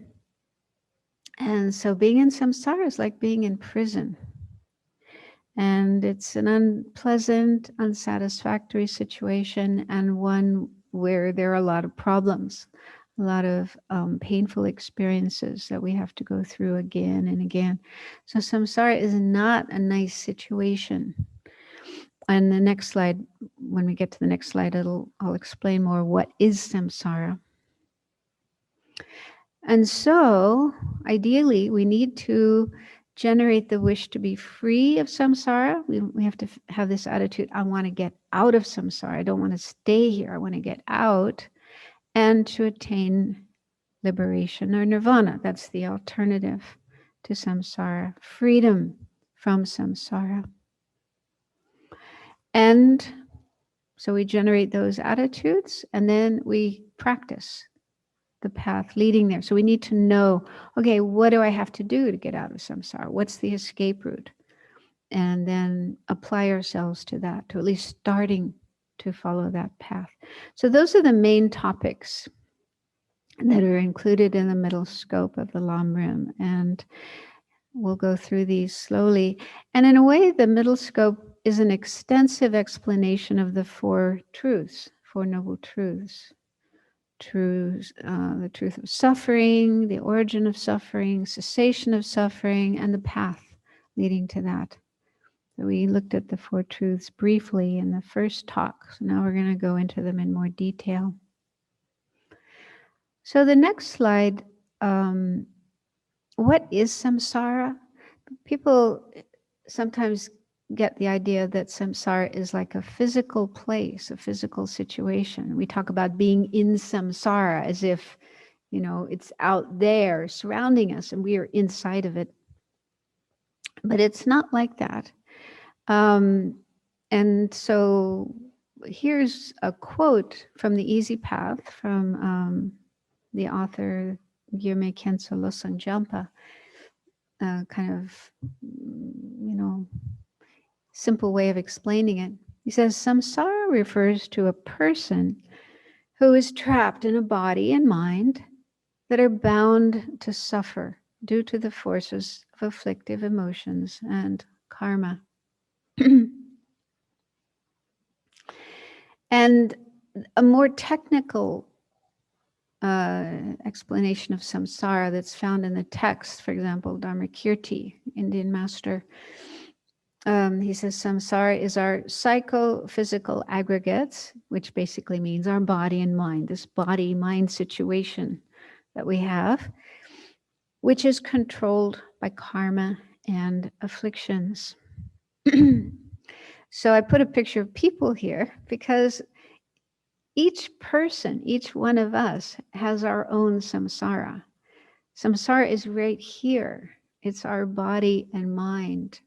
Speaker 1: And so being in samsara is like being in prison. And it's an unpleasant, unsatisfactory situation, and one where there are a lot of problems, a lot of painful experiences that we have to go through again and again. So samsara is not a nice situation. And the next slide, when we get to the next slide, I'll explain more what is samsara. And so ideally, we need to generate the wish to be free of samsara. We have to have this attitude, I want to get out of samsara. I don't want to stay here. I want to get out, and to attain liberation or nirvana. That's the alternative to samsara, freedom from samsara. And so we generate those attitudes, and then we practice the path leading there. So we need to know, okay, what do I have to do to get out of samsara? What's the escape route? And then apply ourselves to that, to at least starting to follow that path. So those are the main topics that are included in the middle scope of the Lam Rim. And we'll go through these slowly. And in a way, the middle scope is an extensive explanation of the Four Truths, Four Noble Truths. The truth of suffering, the origin of suffering, cessation of suffering, and the path leading to that. So we looked at the Four Truths briefly in the first talk. So now we're going to go into them in more detail. So the next slide, what is samsara? People sometimes get the idea that samsara is like a physical place, a physical situation. We talk about being in samsara as if, you know, it's out there surrounding us and we are inside of it. But it's not like that. And so here's a quote from The Easy Path from the author Gyurme Khenso Losang Jampa, kind of, you know, simple way of explaining it. He says, samsara refers to a person who is trapped in a body and mind that are bound to suffer due to the forces of afflictive emotions and karma. And a more technical explanation of samsara that's found in the text, for example, Dharmakirti, Indian master, he says samsara is our psychophysical aggregates, which basically means our body and mind, this body-mind situation that we have, which is controlled by karma and afflictions. So I put a picture of people here because each person, each one of us has our own samsara. Samsara is right here. It's our body and mind.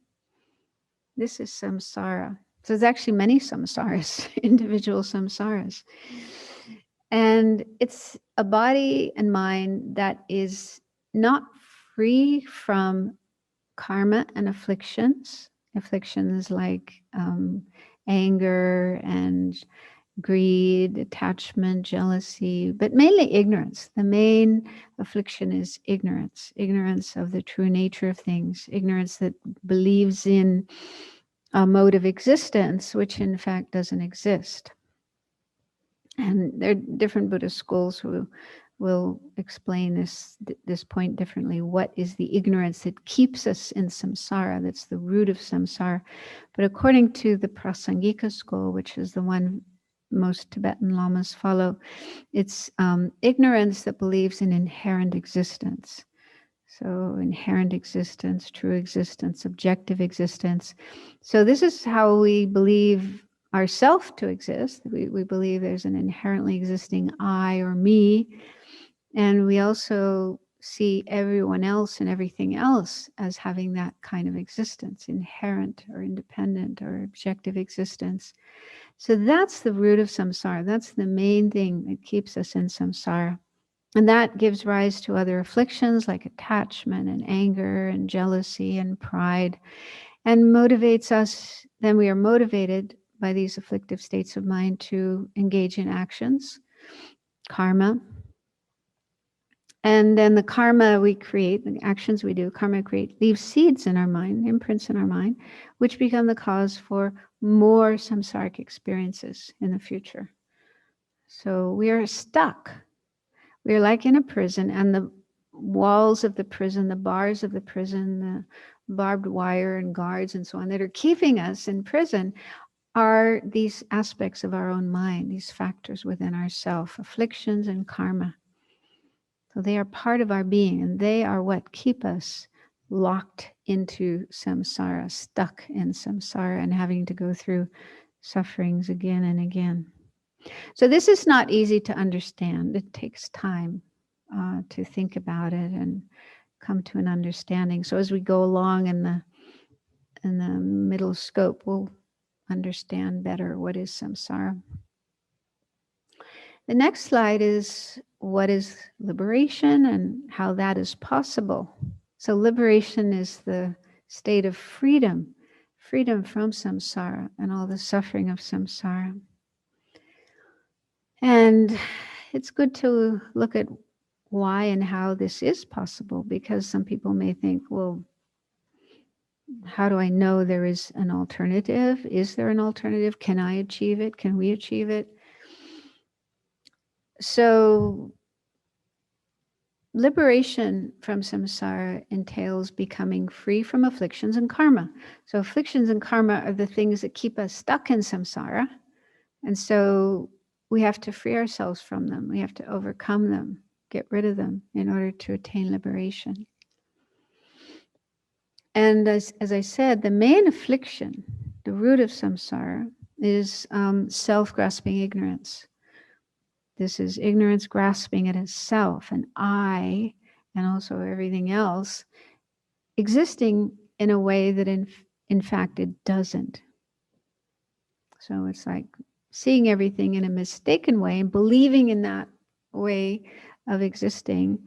Speaker 1: This is samsara. So there's actually many samsaras, individual samsaras. And it's a body and mind that is not free from karma and afflictions. Afflictions like anger and greed, attachment, jealousy, but mainly ignorance. The main affliction is ignorance, ignorance of the true nature of things, ignorance that believes in a mode of existence, which in fact doesn't exist. And there are different Buddhist schools who will explain this point differently. What is the ignorance that keeps us in samsara? That's the root of samsara. But according to the Prasangika school, which is the one most Tibetan lamas follow, it's ignorance that believes in inherent existence. So inherent existence, true existence, objective existence. So this is how we believe ourself to exist. We believe there's an inherently existing I or me. And we also see everyone else and everything else as having that kind of existence, inherent or independent or objective existence. So that's the root of samsara. That's the main thing that keeps us in samsara. And that gives rise to other afflictions like attachment and anger and jealousy and pride, and motivates us. Then we are motivated by these afflictive states of mind to engage in actions, karma. And then the karma we create, the actions we do, karma create, leaves seeds in our mind, imprints in our mind, which become the cause for more samsaric experiences in the future. So we are stuck. We are like in a prison, and the walls of the prison, the bars of the prison, the barbed wire and guards and so on that are keeping us in prison are these aspects of our own mind, these factors within ourself, afflictions and karma. So they are part of our being, and they are what keep us locked into samsara, stuck in samsara and having to go through sufferings again and again. So this is not easy to understand. It takes time to think about it and come to an understanding. So as we go along in the middle scope, we'll understand better what is samsara. The next slide is what is liberation and how that is possible. So liberation is the state of freedom, freedom from samsara and all the suffering of samsara. And it's good to look at why and how this is possible, because some people may think, well, How do I know there is an alternative? Is there an alternative? Can I achieve it? Can we achieve it? So liberation from samsara entails becoming free from afflictions and karma. So afflictions and karma are the things that keep us stuck in samsara. And so we have to free ourselves from them. We have to overcome them, get rid of them in order to attain liberation. And as I said, the main affliction, the root of samsara, is self-grasping ignorance. This is ignorance grasping at itself, an I, and also everything else, existing in a way that in fact it doesn't. So it's like seeing everything in a mistaken way and believing in that way of existing,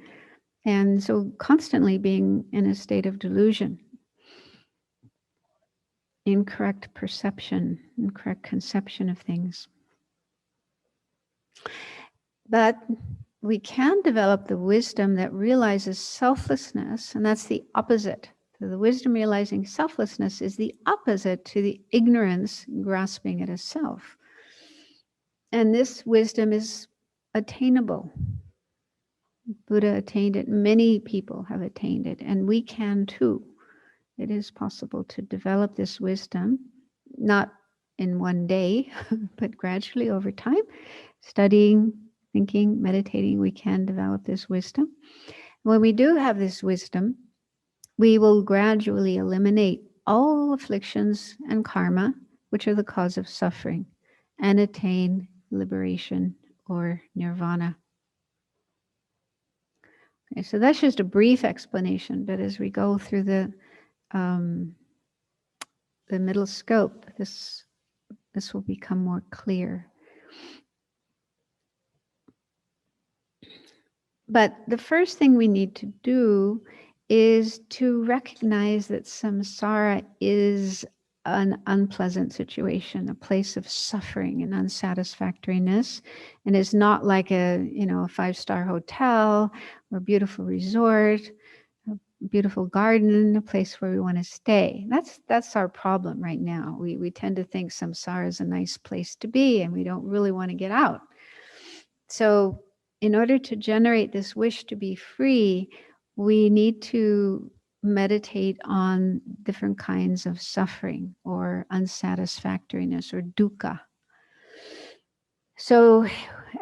Speaker 1: and so constantly being in a state of delusion. Incorrect perception, incorrect conception of things. But we can develop the wisdom that realizes selflessness, and that's the opposite. So the wisdom realizing selflessness is the opposite to the ignorance grasping at a self. And this wisdom is attainable. Buddha attained it. Many people have attained it, and we can too. It is possible to develop this wisdom, not in one day, but gradually over time. Studying, thinking, meditating, we can develop this wisdom. When we do have this wisdom, we will gradually eliminate all afflictions and karma, which are the cause of suffering, and attain liberation or nirvana. Okay, so that's just a brief explanation, but as we go through the middle scope, this will become more clear. But the first thing we need to do is to recognize that samsara is an unpleasant situation, a place of suffering and unsatisfactoriness, and is not like a 5-star hotel or beautiful resort, a beautiful garden, a place where we want to stay. That's our problem right now. We tend to think samsara is a nice place to be, and we don't really want to get out. So in order to generate this wish to be free, we need to meditate on different kinds of suffering or unsatisfactoriness or dukkha. So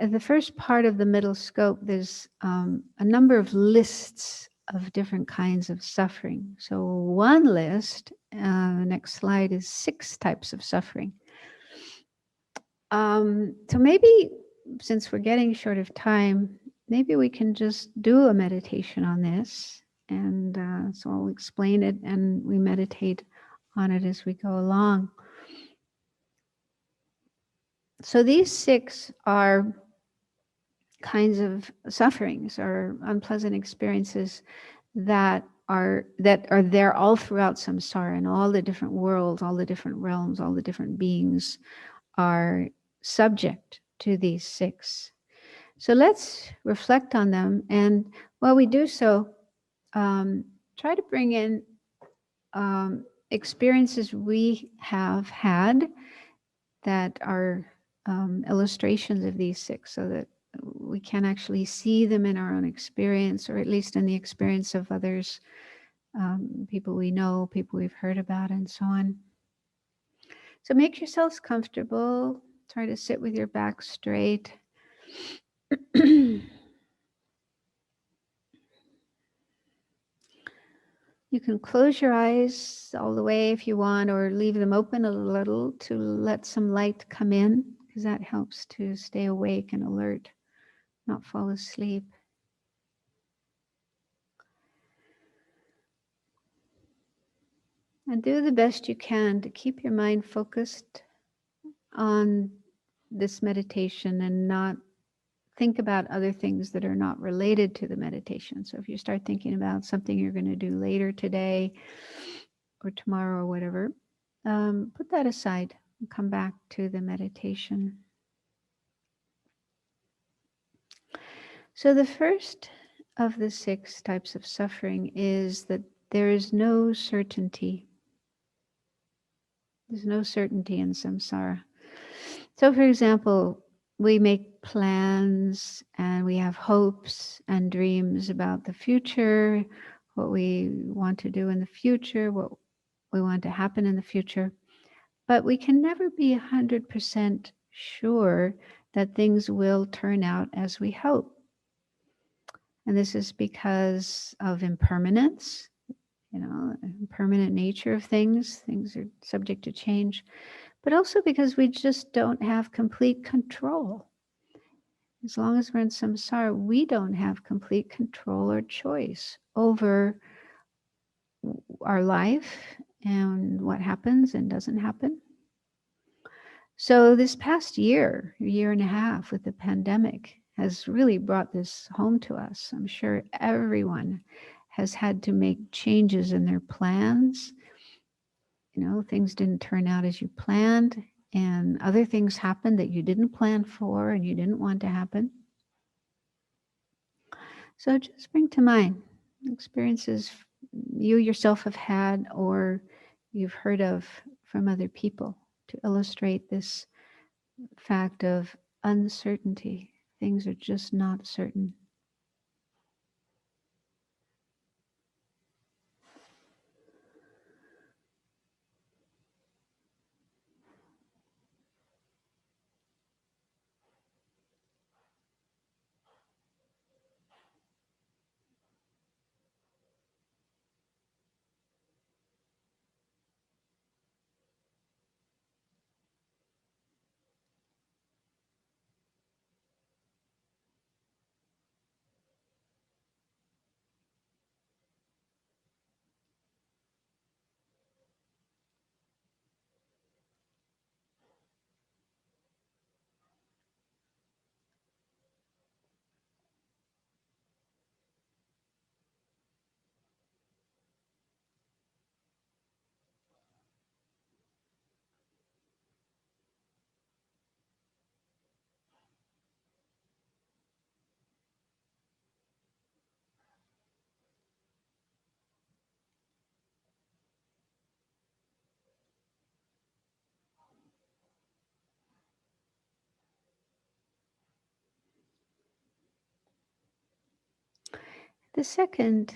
Speaker 1: at the first part of the middle scope, there's a number of lists of different kinds of suffering. So one list, the next slide, is 6 types of suffering. So maybe, since we're getting short of time, maybe we can just do a meditation on this. And so I'll explain it and we meditate on it as we go along. So these 6 are kinds of sufferings or unpleasant experiences that are there all throughout samsara, and all the different worlds, all the different realms, all the different beings are subject to these 6. So let's reflect on them, and while we do so, try to bring in experiences we have had that are illustrations of these 6, so that we can actually see them in our own experience, or at least in the experience of others, people we know, people we've heard about, and so on. So make yourselves comfortable. Try to sit with your back straight. You can close your eyes all the way if you want, or leave them open a little to let some light come in, because that helps to stay awake and alert, not fall asleep. And do the best you can to keep your mind focused on this meditation and not think about other things that are not related to the meditation. So if you start thinking about something you're going to do later today or tomorrow or whatever, put that aside and come back to the meditation. So the first of the 6 types of suffering is that there is no certainty There's no certainty in samsara. So, for example, we make plans and we have hopes and dreams about the future, what we want to do in the future, what we want to happen in the future. But we can never be 100% sure that things will turn out as we hope. And this is because of impermanence, impermanent nature of things. Things are subject to change, but also because we just don't have complete control. As long as we're in samsara, we don't have complete control or choice over our life and what happens and doesn't happen. So this past year and a half with the pandemic has really brought this home to us. I'm sure everyone has had to make changes in their plans. Things didn't turn out as you planned, and other things happened that you didn't plan for and you didn't want to happen. So just bring to mind experiences you yourself have had or you've heard of from other people to illustrate this fact of uncertainty. Things are just not certain. The second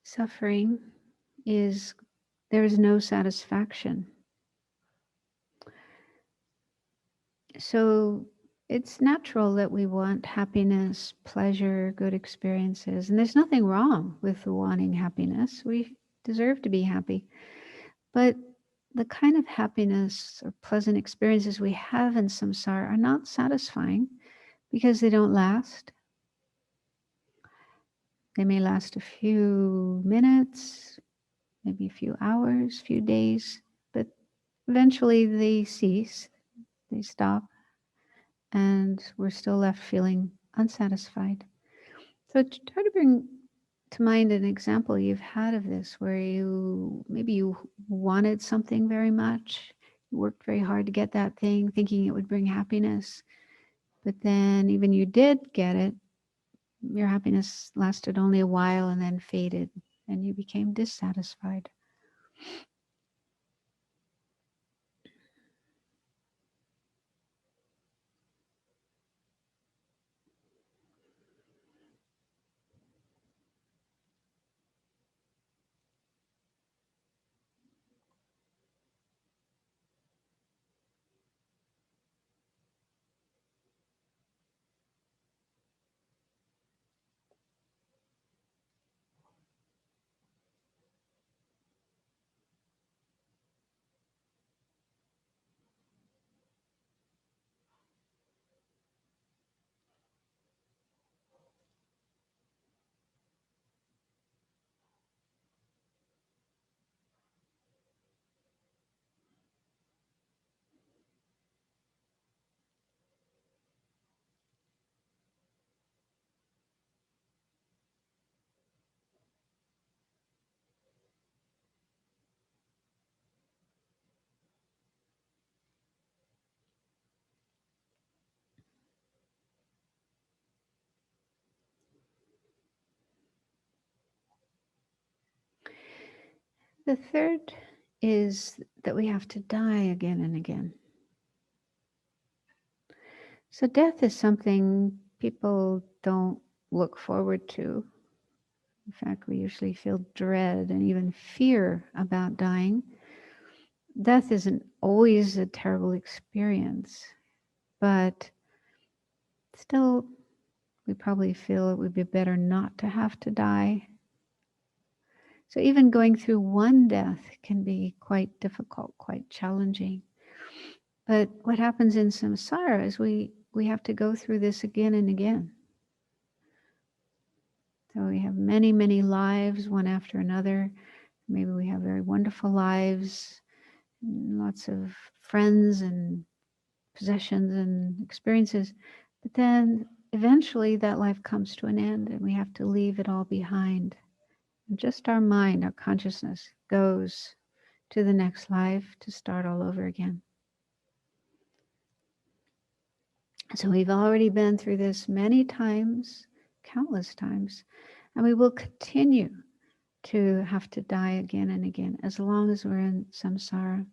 Speaker 1: suffering is there is no satisfaction. So it's natural that we want happiness, pleasure, good experiences. And there's nothing wrong with wanting happiness. We deserve to be happy. But the kind of happiness or pleasant experiences we have in samsara are not satisfying because they don't last. They may last a few minutes, maybe a few hours, few days, but eventually they cease, they stop, and we're still left feeling unsatisfied. So try to bring to mind an example you've had of this where you wanted something very much, you worked very hard to get that thing, thinking it would bring happiness, but then even you did get it, your happiness lasted only a while and then faded, and you became dissatisfied. The third is that we have to die again and again. So death is something people don't look forward to. In fact, we usually feel dread and even fear about dying. Death isn't always a terrible experience, but still, we probably feel it would be better not to have to die. So even going through one death can be quite difficult, quite challenging. But what happens in samsara is we have to go through this again and again. So we have many, many lives, one after another. Maybe we have very wonderful lives, lots of friends and possessions and experiences. But then eventually that life comes to an end and we have to leave it all behind. And just our mind, our consciousness goes to the next life to start all over again. So we've already been through this many times, countless times, and we will continue to have to die again and again as long as we're in samsara.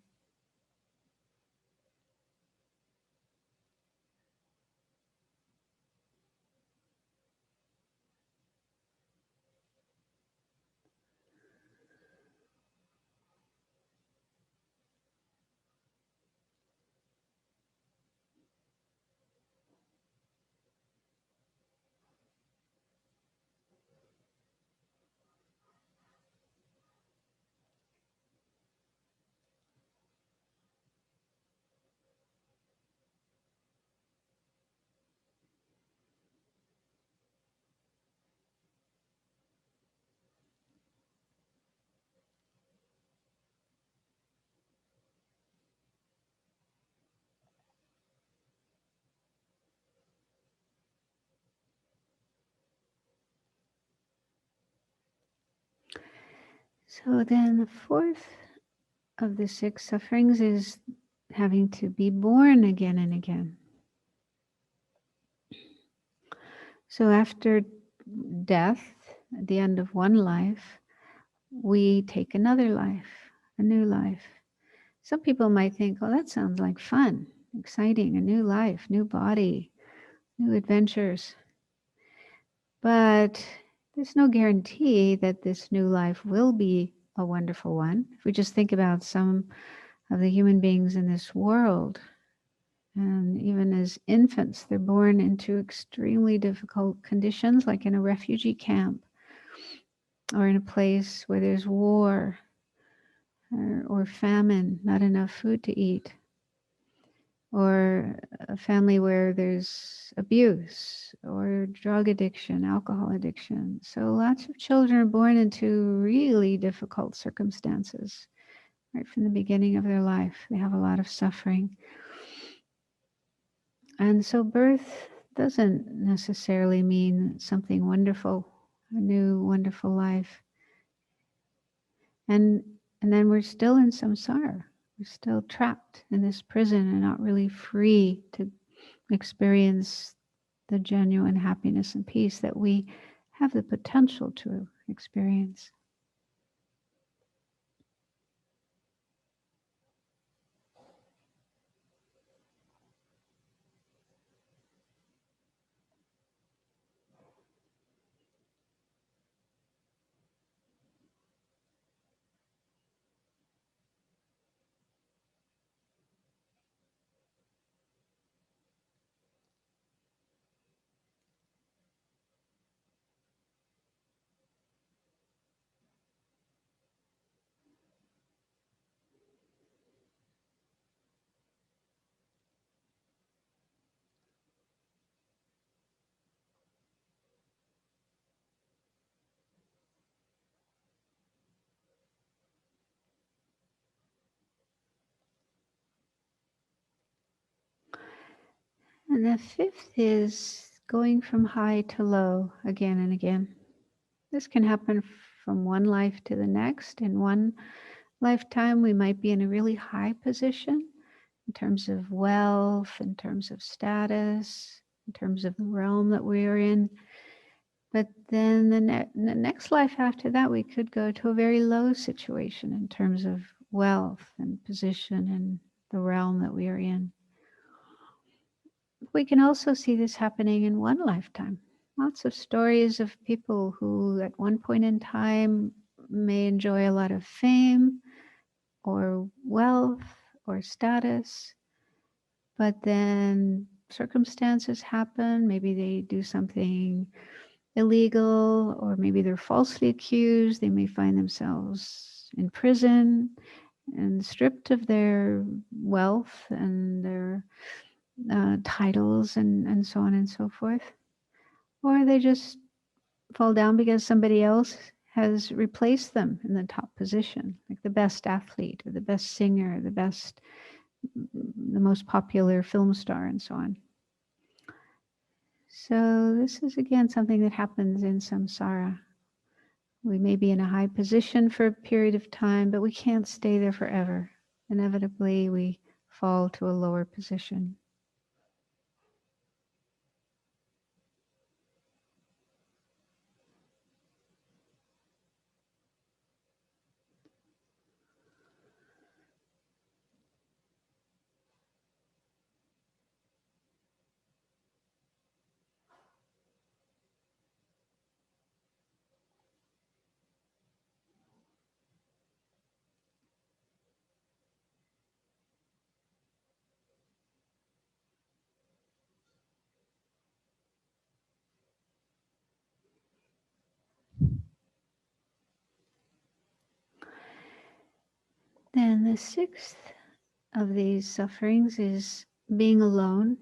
Speaker 1: So then the fourth of the six sufferings is having to be born again and again. So after death, at the end of one life, we take another life, a new life. Some people might think, oh, that sounds like fun, exciting, a new life, new body, new adventures. But there's no guarantee that this new life will be a wonderful one. If we just think about some of the human beings in this world, and even as infants, they're born into extremely difficult conditions, like in a refugee camp or in a place where there's war or famine, not enough food to eat, or a family where there's abuse or drug addiction, alcohol addiction. So lots of children are born into really difficult circumstances right from the beginning of their life. They have a lot of suffering. And so birth doesn't necessarily mean something wonderful, a new wonderful life. And then we're still in samsara. We're still trapped in this prison and not really free to experience the genuine happiness and peace that we have the potential to experience. And the fifth is going from high to low again and again. This can happen from one life to the next. In one lifetime, we might be in a really high position in terms of wealth, in terms of status, in terms of the realm that we are in. But then the next life after that, we could go to a very low situation in terms of wealth and position in the realm that we are in. We can also see this happening in one lifetime. Lots of stories of people who at one point in time may enjoy a lot of fame or wealth or status, but then circumstances happen. Maybe they do something illegal, or maybe they're falsely accused. They may find themselves in prison and stripped of their wealth and their titles and so on and so forth. Or they just fall down because somebody else has replaced them in the top position, like the best athlete or the best singer, the most popular film star, and so on. So this is again something that happens in samsara. We may be in a high position for a period of time, but we can't stay there forever. Inevitably, we fall to a lower position. Then the sixth of these sufferings is being alone.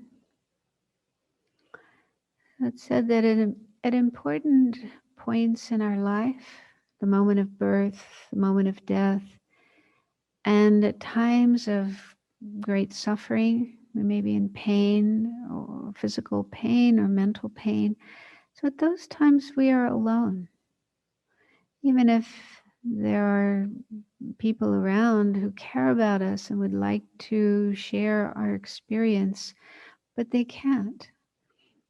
Speaker 1: It's said that at important points in our life, the moment of birth, the moment of death, and at times of great suffering, we may be in pain or physical pain or mental pain. So at those times we are alone. Even if there are people around who care about us and would like to share our experience, but they can't.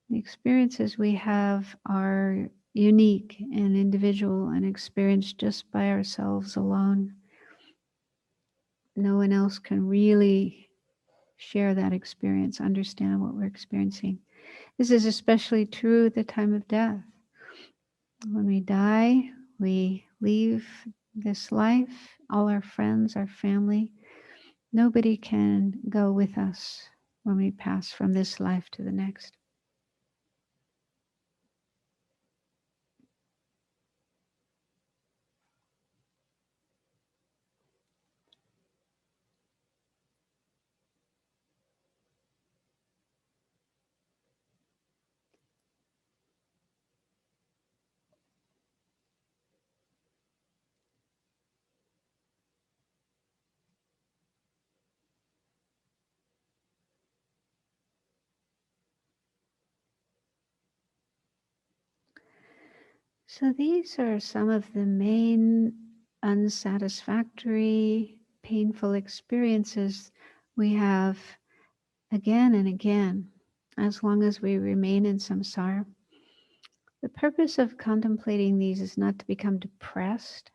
Speaker 1: The experiences we have are unique and individual and experienced just by ourselves alone. No one else can really share that experience, understand what we're experiencing. This is especially true at the time of death. When we die, we leave this life, all our friends, our family. Nobody can go with us when we pass from this life to the next. So these are some of the main unsatisfactory, painful experiences we have again and again, as long as we remain in samsara. The purpose of contemplating these is not to become depressed,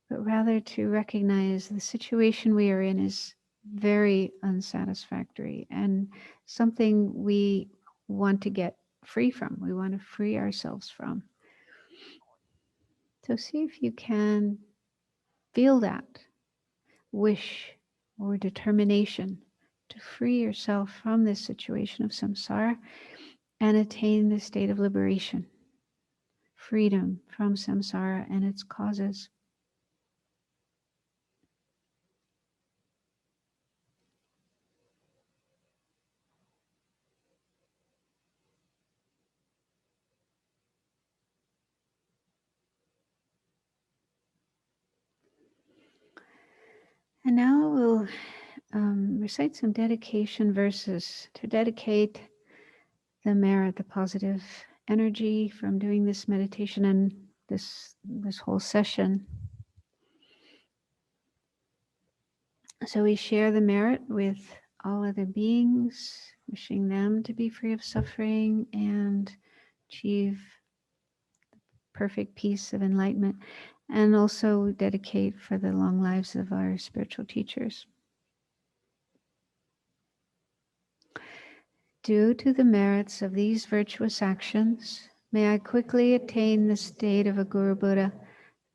Speaker 1: but rather to recognize the situation we are in is very unsatisfactory and something we want to get free from. We want to free ourselves from. So see if you can feel that wish or determination to free yourself from this situation of samsara and attain the state of liberation, freedom from samsara and its causes. And now we'll recite some dedication verses to dedicate the merit, the positive energy from doing this meditation and this whole session. So we share the merit with all other beings, wishing them to be free of suffering and achieve perfect peace of enlightenment, and also dedicate for the long lives of our spiritual teachers. Due to the merits of these virtuous actions, may I quickly attain the state of a Guru Buddha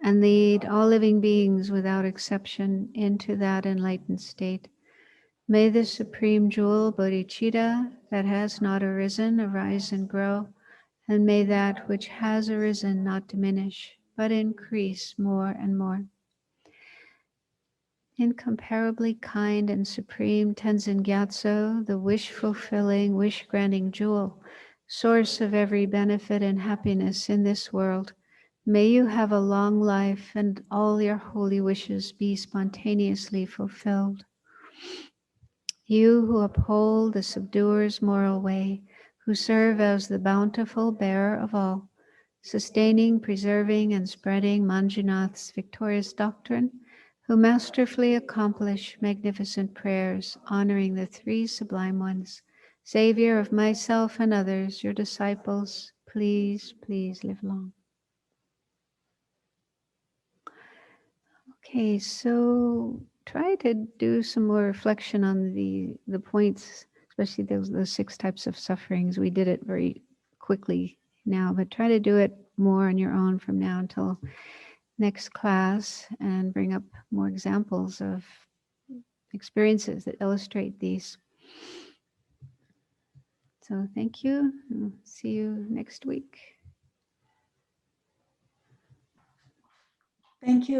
Speaker 1: and lead all living beings without exception into that enlightened state. May the supreme jewel bodhicitta that has not arisen arise and grow, and may that which has arisen not diminish, but increase more and more. Incomparably kind and supreme Tenzin Gyatso, the wish-fulfilling, wish-granting jewel, source of every benefit and happiness in this world, may you have a long life and all your holy wishes be spontaneously fulfilled. You who uphold the subduer's moral way, who serve as the bountiful bearer of all, sustaining, preserving, and spreading Manjunath's victorious doctrine, who masterfully accomplish magnificent prayers, honoring the three sublime ones, Savior of myself and others, your disciples, please, please live long. Okay, so try to do some more reflection on the points, especially those 6 types of sufferings. We did it very quickly now, but try to do it more on your own from now until next class and bring up more examples of experiences that illustrate these. So thank you. I'll see you next week.
Speaker 2: Thank you.